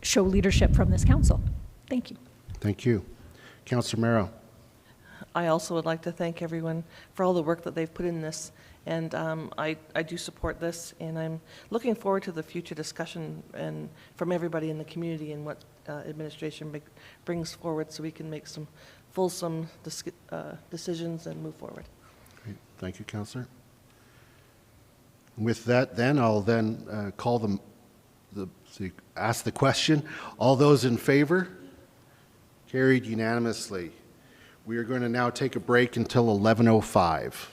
show leadership from this council. Thank you. Thank you. Councillor Merrow. I also would like to thank everyone for all the work that they've put in this. And I do support this, and I'm looking forward to the future discussion and from everybody in the community and what administration brings forward, so we can make some fulsome decisions and move forward. Great. Thank you, Councillor. With that, then, I'll then call ask the question. All those in favor? Carried unanimously. We are going to now take a break until 11:05.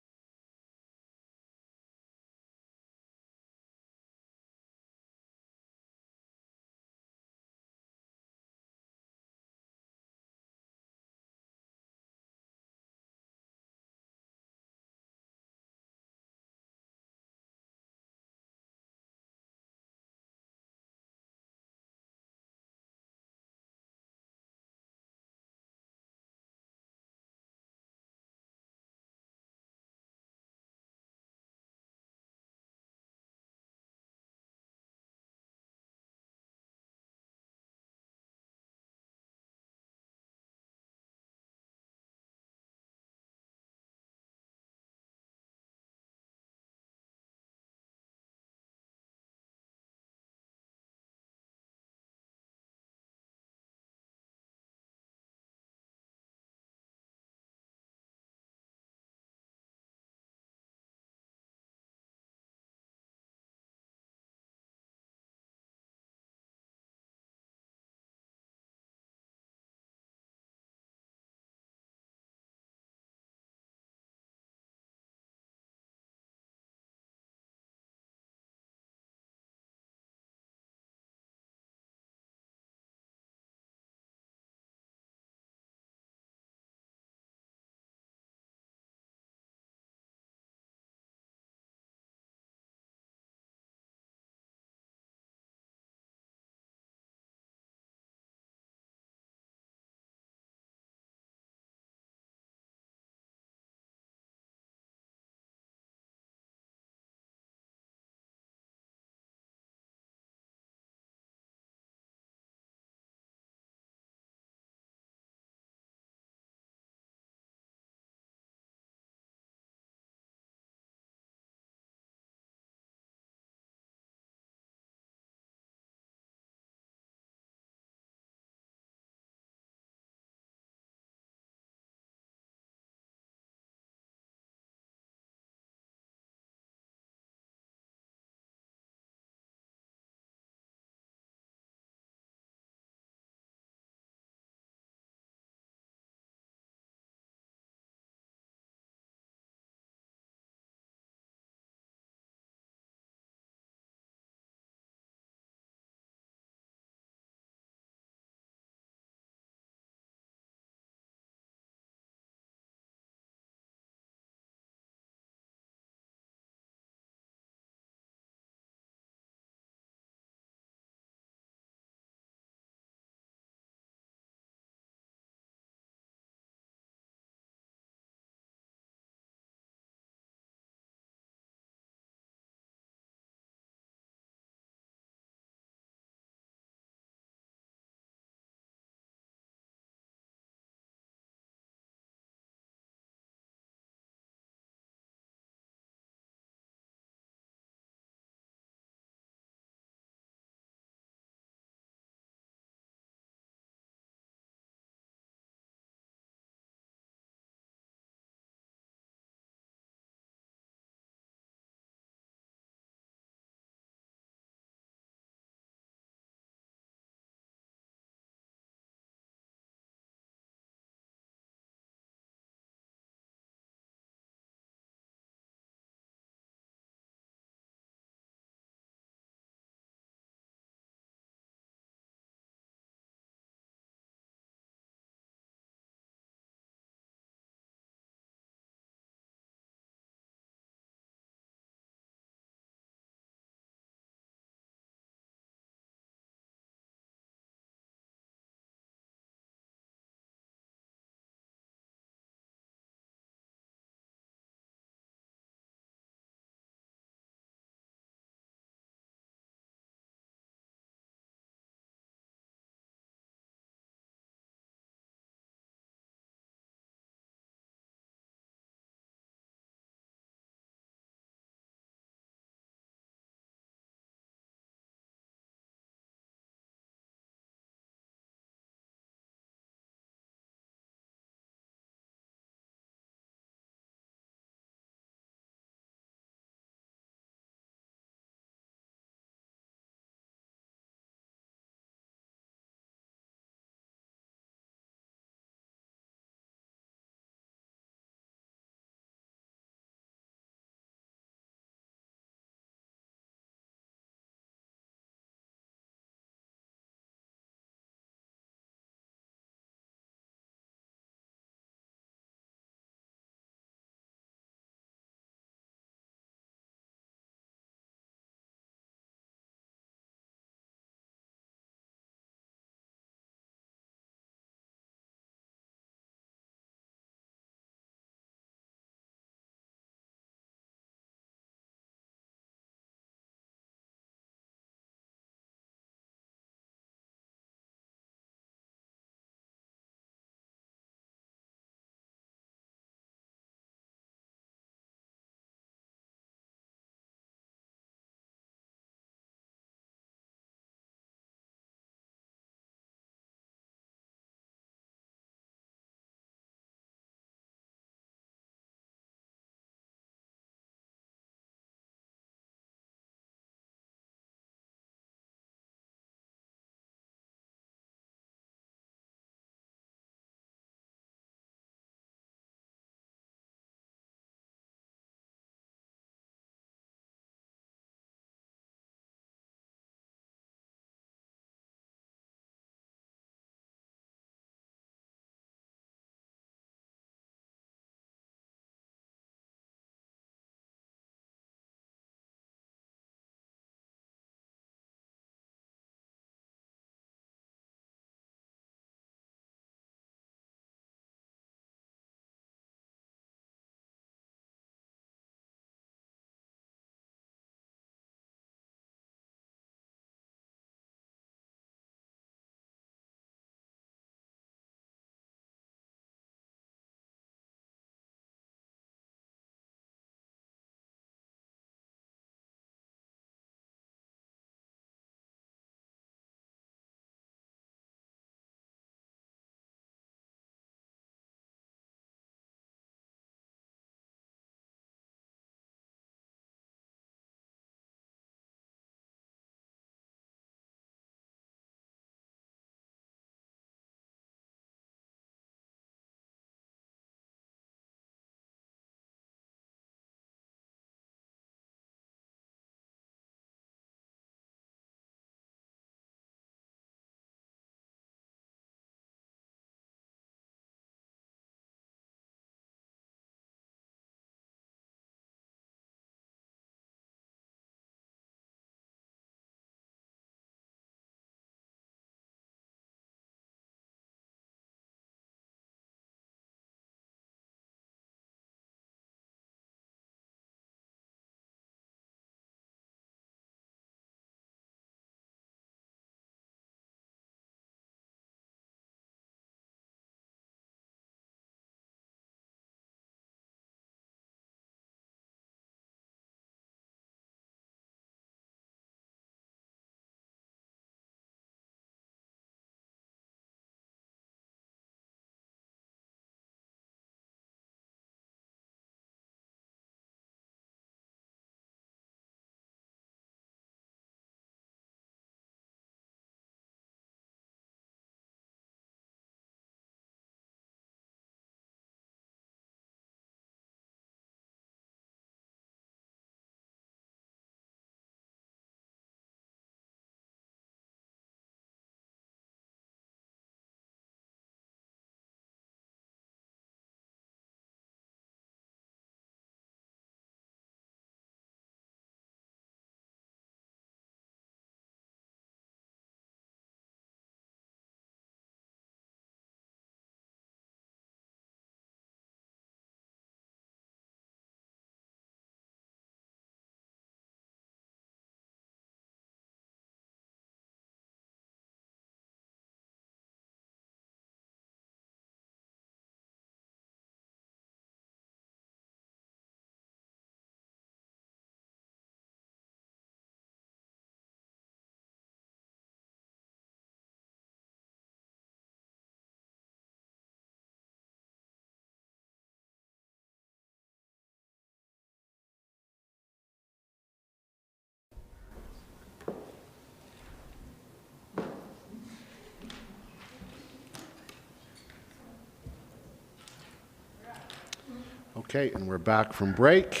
Okay, and we're back from break.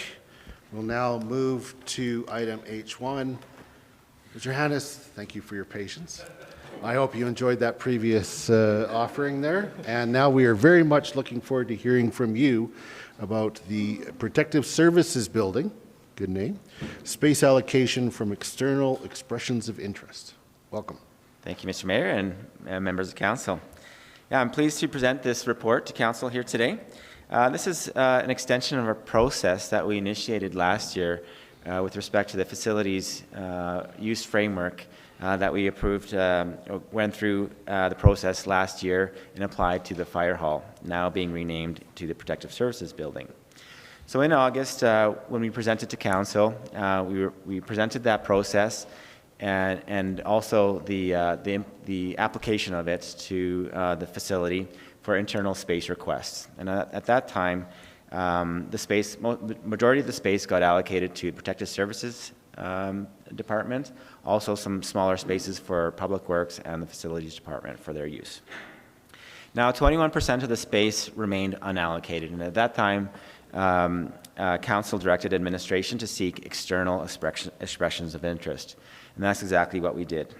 We'll now move to item H1. Mr. Hannes, thank you for your patience. I hope you enjoyed that previous offering there. And now we are very much looking forward to hearing from you about the Protective Services Building, good name, space allocation from external expressions of interest. Welcome. Thank you, Mr. Mayor and members of Council. Yeah, I'm pleased to present this report to Council here today. This is an extension of a process that we initiated last year with respect to the facilities use framework that we approved, went through the process last year and applied to the fire hall, now being renamed to the Protective Services Building. So in August, when we presented to Council, we presented that process and also the application of it to the facility for internal space requests. And at that time, the majority of the space got allocated to Protective Services Department, also some smaller spaces for Public Works and the Facilities Department for their use. Now, 21% of the space remained unallocated, and at that time, Council directed administration to seek external expressions of interest, and that's exactly what we did.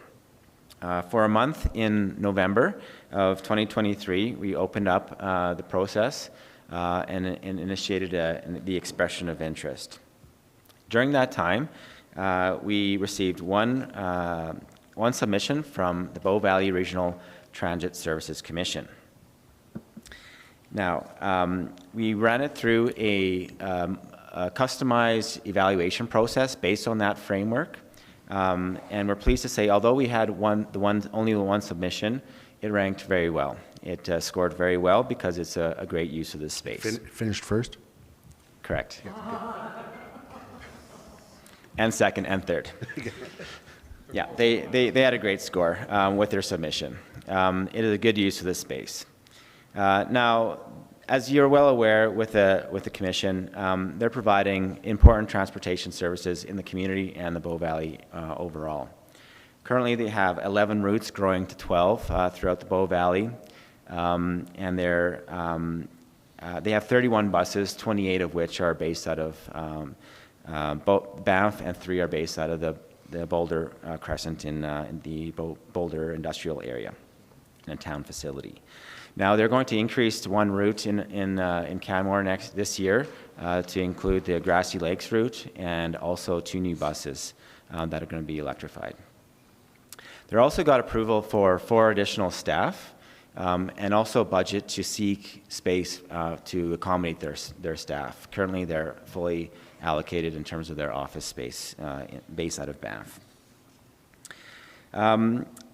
For a month in November of 2023, we opened up the process and initiated the expression of interest. During that time, we received one submission from the Bow Valley Regional Transit Services Commission. Now, we ran it through a customized evaluation process based on that framework. And we're pleased to say, although we had only one submission, it ranked very well. It scored very well because it's a great use of this space. Finished first? Correct. And second and third. Yeah, they had a great score with their submission. It is a good use of this space. Now, as you're well aware with the Commission, they're providing important transportation services in the community and the Bow Valley overall. Currently, they have 11 routes growing to 12 throughout the Bow Valley, and they have 31 buses, 28 of which are based out of Banff, and 3 are based out of the Boulder Crescent in the Boulder industrial area, in a town facility. Now they're going to increase to 1 route in Canmore this year to include the Grassy Lakes route, and also 2 new buses that are going to be electrified. They're also got approval for 4 additional staff and also budget to seek space to accommodate their staff. Currently they're fully allocated in terms of their office space based out of Banff.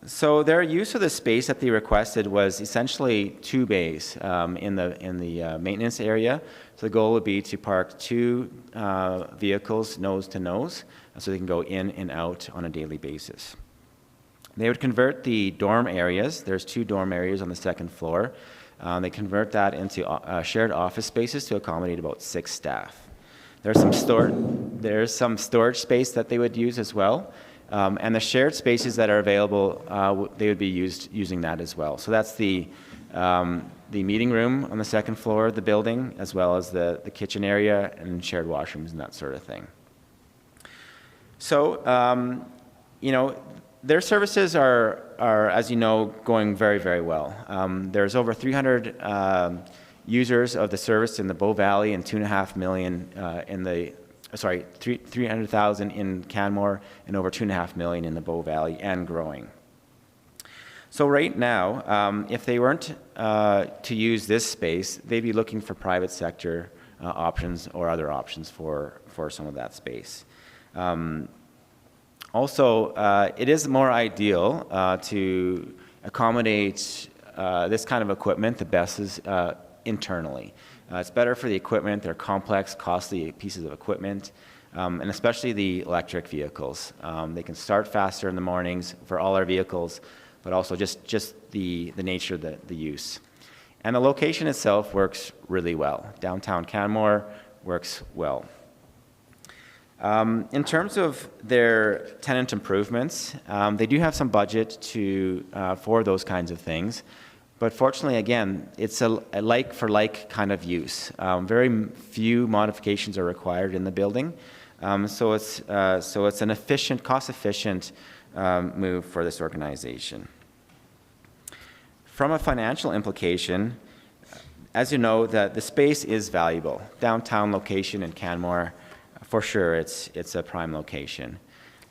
So their use of the space that they requested was essentially 2 bays in the maintenance area. So the goal would be to park 2 vehicles nose to nose, so they can go in and out on a daily basis. They would convert the dorm areas. There's 2 dorm areas on the 2nd floor. They convert that into shared office spaces to accommodate about 6 staff. There's some storage space that they would use as well. And the shared spaces that are available, they would be using that as well. So that's the meeting room on the 2nd floor of the building, as well as the kitchen area and shared washrooms and that sort of thing. So, you know, their services are, as you know, going very, very well. There's over 300 users of the service in the Bow Valley and 2.5 million 300,000 in Canmore and over 2.5 million in the Bow Valley and growing. So right now, if they weren't to use this space, they'd be looking for private sector options or other options for some of that space. Also, it is more ideal to accommodate this kind of equipment, the buses, internally. It's better for the equipment. They're complex, costly pieces of equipment, and especially the electric vehicles. They can start faster in the mornings for all our vehicles, but also just the nature of the use. And the location itself works really well. Downtown Canmore works well. In terms of their tenant improvements, they do have some budget for those kinds of things, But fortunately, again, it's a like-for-like kind of use. Very few modifications are required in the building. So it's an efficient, cost-efficient move for this organization. From a financial implication, as you know, the space is valuable. Downtown location in Canmore, for sure, it's a prime location.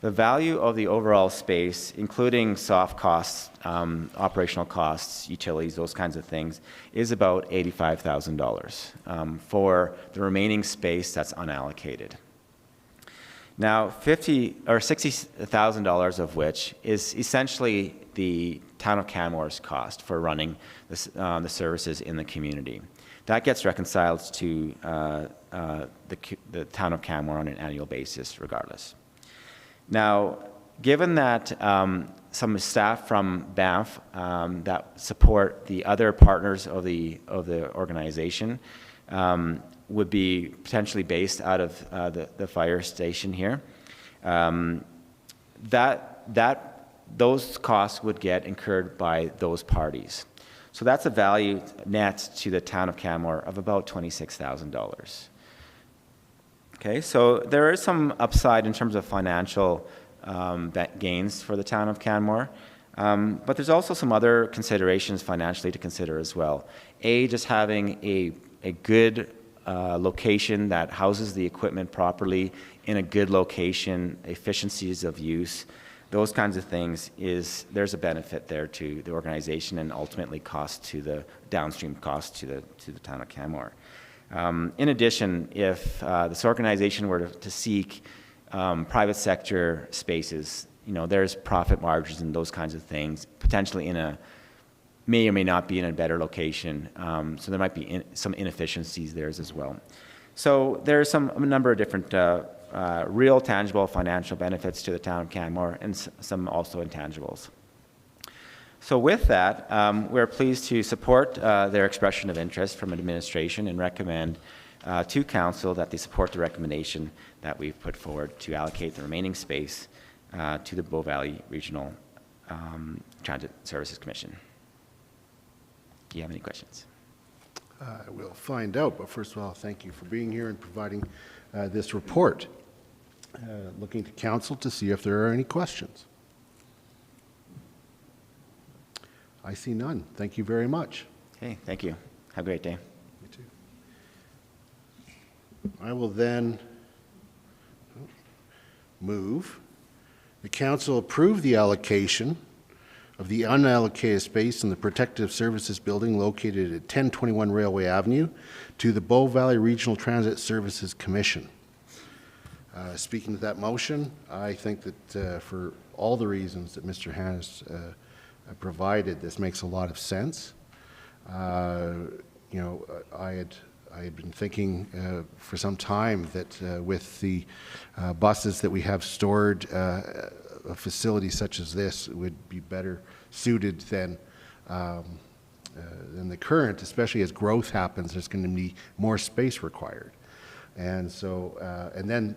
The value of the overall space, including soft costs, operational costs, utilities, those kinds of things, is about $85,000 for the remaining space that's unallocated. Now, $60,000 of which is essentially the town of Canmore's cost for running the services in the community. That gets reconciled to the town of Canmore on an annual basis, regardless. Now, given that some staff from Banff that support the other partners of the organization would be potentially based out of the fire station here, those costs would get incurred by those parties. So that's a value net to the town of Canmore of about $26,000. Okay, so there is some upside in terms of financial gains for the town of Canmore, but there's also some other considerations financially to consider as well. Just having a good location that houses the equipment properly in a good location, efficiencies of use, those kinds of things, there's a benefit there to the organization and ultimately downstream cost to the town of Canmore. In addition, if this organization were to seek private sector spaces, there's profit margins and those kinds of things, potentially may or may not be in a better location. So there might be some inefficiencies there as well. So there's a number of different real tangible financial benefits to the town of Canmore and some also intangibles. So with that, we're pleased to support their expression of interest from administration and recommend to council that they support the recommendation that we've put forward to allocate the remaining space to the Bow Valley Regional Transit Services Commission. Do you have any questions? We'll find out, but first of all, thank you for being here and providing this report. Looking to council to see if there are any questions. I see none. Thank you very much. Okay, thank you. Have a great day. You too. I will then move the council approve the allocation of the unallocated space in the Protective Services Building located at 1021 Railway Avenue to the Bow Valley Regional Transit Services Commission. Speaking to that motion, I think that for all the reasons that Mr. Hannes provided, this makes a lot of sense. I had been thinking for some time that with the buses that we have stored, a facility such as this would be better suited than the current, especially as growth happens. There's going to be more space required, and so and then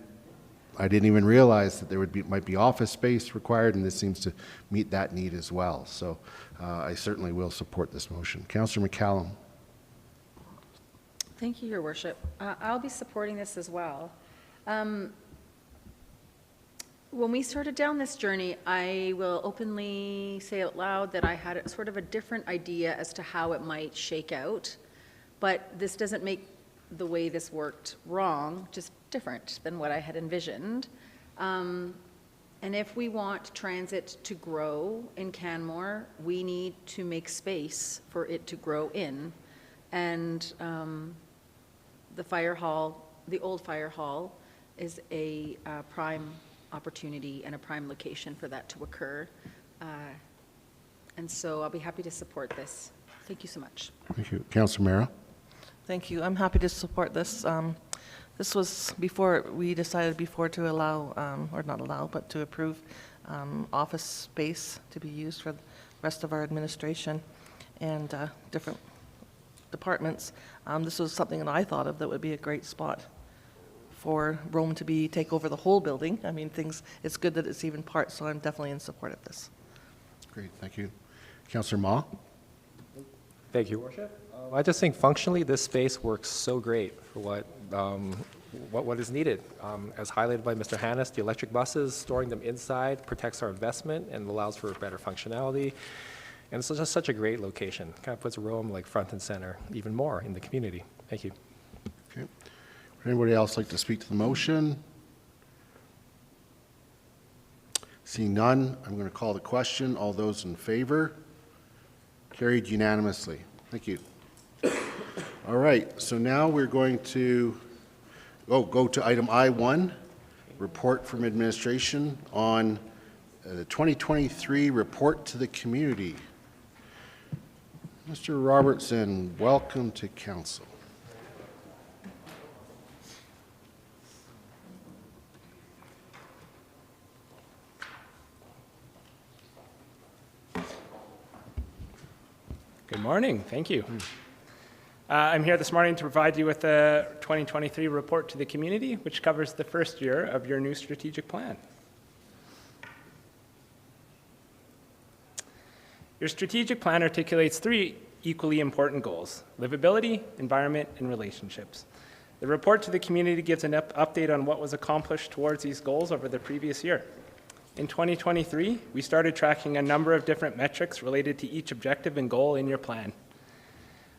I didn't even realize that there might be office space required, and this seems to meet that need as well. So I certainly will support this motion. Councillor McCallum. Thank you, Your Worship. I'll be supporting this as well. When we started down this journey, I will openly say out loud that I had sort of a different idea as to how it might shake out, but this doesn't make the way this worked wrong, just different than what I had envisioned. And if we want transit to grow in Canmore, we need to make space for it to grow in. And the fire hall, the old fire hall, is a prime opportunity and a prime location for that to occur. And so I'll be happy to support this. Thank you so much. Thank you. Councillor Mara. Thank you. I'm happy to support this. This was before we decided to allow, or not allow, but to approve office space to be used for the rest of our administration and different departments. This was something that I thought of that would be a great spot for Rome to take over the whole building. I mean, it's good that it's even part, so I'm definitely in support of this. Great, thank you. Councillor Ma. Thank you, Worship. I just think functionally this space works so great for what is needed. As highlighted by Mr. Hannes, the electric buses, storing them inside protects our investment and allows for better functionality. And it's just such a great location. Kind of puts Rome like front and center even more in the community. Thank you. Okay. Would anybody else like to speak to the motion? Seeing none, I'm going to call the question. All those in favor? Carried unanimously. Thank you. All right, so now we're going to go to item I1, report from administration on the 2023 report to the community. Mr. Robertson, welcome to council. Good morning. Thank you. I'm here this morning to provide you with the 2023 report to the community, which covers the first year of your new strategic plan. Your strategic plan articulates three equally important goals: livability, environment, and relationships. The report to the community gives an update on what was accomplished towards these goals over the previous year. In 2023, we started tracking a number of different metrics related to each objective and goal in your plan.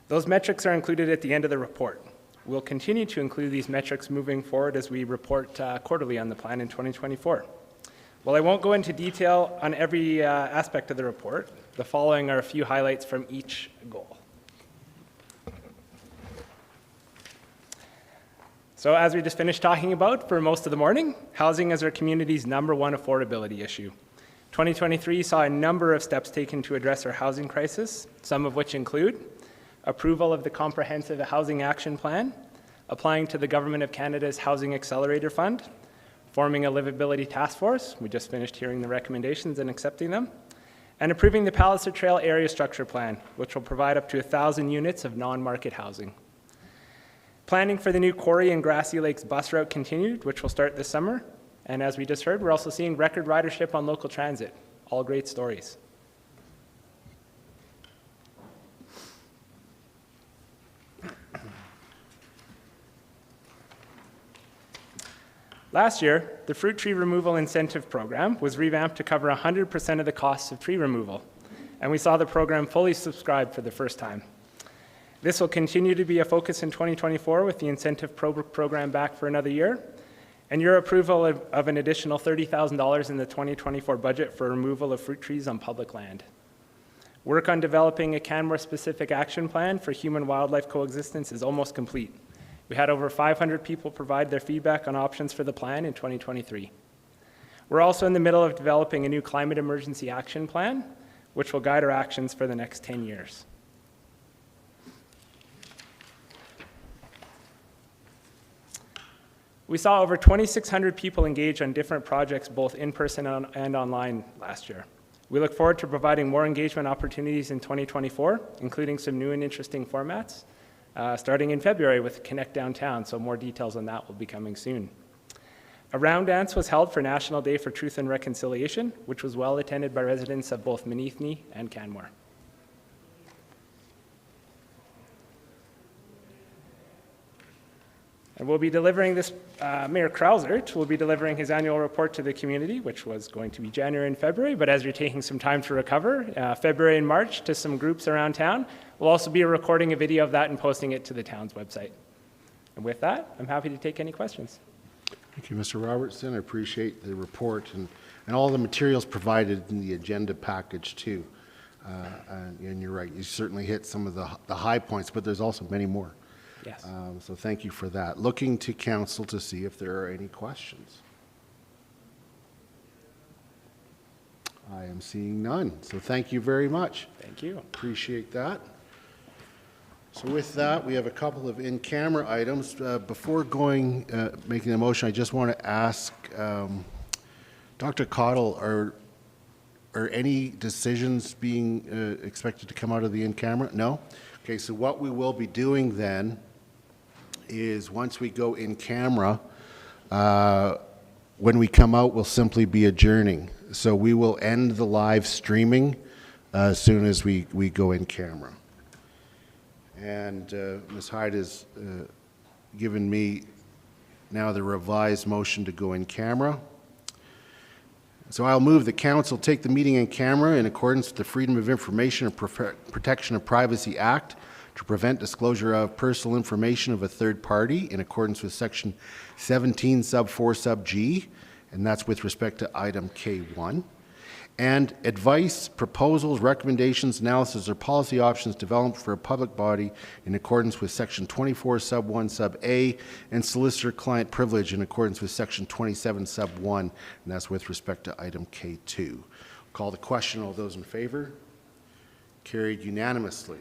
Those metrics are included at the end of the report. We'll continue to include these metrics moving forward as we report quarterly on the plan in 2024. While I won't go into detail on every aspect of the report, the following are a few highlights from each goal. So as we just finished talking about for most of the morning, housing is our community's #1 affordability issue. 2023 saw a number of steps taken to address our housing crisis, some of which include approval of the Comprehensive Housing Action Plan, applying to the Government of Canada's Housing Accelerator Fund, forming a Livability Task Force, we just finished hearing the recommendations and accepting them, and approving the Palliser Trail Area Structure Plan, which will provide up to 1,000 units of non-market housing. Planning for the new Quarry and Grassy Lakes bus route continued, which will start this summer. And as we just heard, we're also seeing record ridership on local transit. All great stories. Last year, the fruit tree removal incentive program was revamped to cover 100% of the costs of tree removal. And we saw the program fully subscribed for the first time. This will continue to be a focus in 2024 with the incentive program back for another year, and your approval of an additional $30,000 in the 2024 budget for removal of fruit trees on public land. Work on developing a Canmore-specific action plan for human-wildlife coexistence is almost complete. We had over 500 people provide their feedback on options for the plan in 2023. We're also in the middle of developing a new climate emergency action plan, which will guide our actions for the next 10 years. We saw over 2,600 people engage on different projects, both in person and online last year. We look forward to providing more engagement opportunities in 2024, including some new and interesting formats, starting in February with Connect Downtown, so more details on that will be coming soon. A round dance was held for National Day for Truth and Reconciliation, which was well attended by residents of both Meneathny and Canmore. And we'll be delivering this, Mayor Krausert will be delivering his annual report to the community, which was going to be January and February, but as you're taking some time to recover, February and March to some groups around town, we'll also be recording a video of that and posting it to the town's website. And with that, I'm happy to take any questions. Thank you, Mr. Robertson. I appreciate the report and all the materials provided in the agenda package too. And you're right, you certainly hit some of the high points, but there's also many more. Yes. So thank you for that. Looking to council to see if there are any questions. I am seeing none. So thank you very much. Thank you. Appreciate that. So with that, we have a couple of in-camera items. Before making a motion, I just want to ask Dr. Cottle, are any decisions being expected to come out of the in-camera? No? Okay, so what we will be doing then is once we go in camera, when we come out, we'll simply be adjourning. So we will end the live streaming as soon as we go in camera. And Ms. Hyde has given me now the revised motion to go in camera. So I'll move the council take the meeting in camera in accordance with the Freedom of Information and Protection of Privacy Act to prevent disclosure of personal information of a third party in accordance with Section 17 sub 4 sub G, and that's with respect to item K1. And advice, proposals, recommendations, analysis, or policy options developed for a public body in accordance with Section 24 sub 1 sub A, and solicitor-client privilege in accordance with Section 27 sub 1, and that's with respect to item K2. Call the question. All those in favor? Carried unanimously.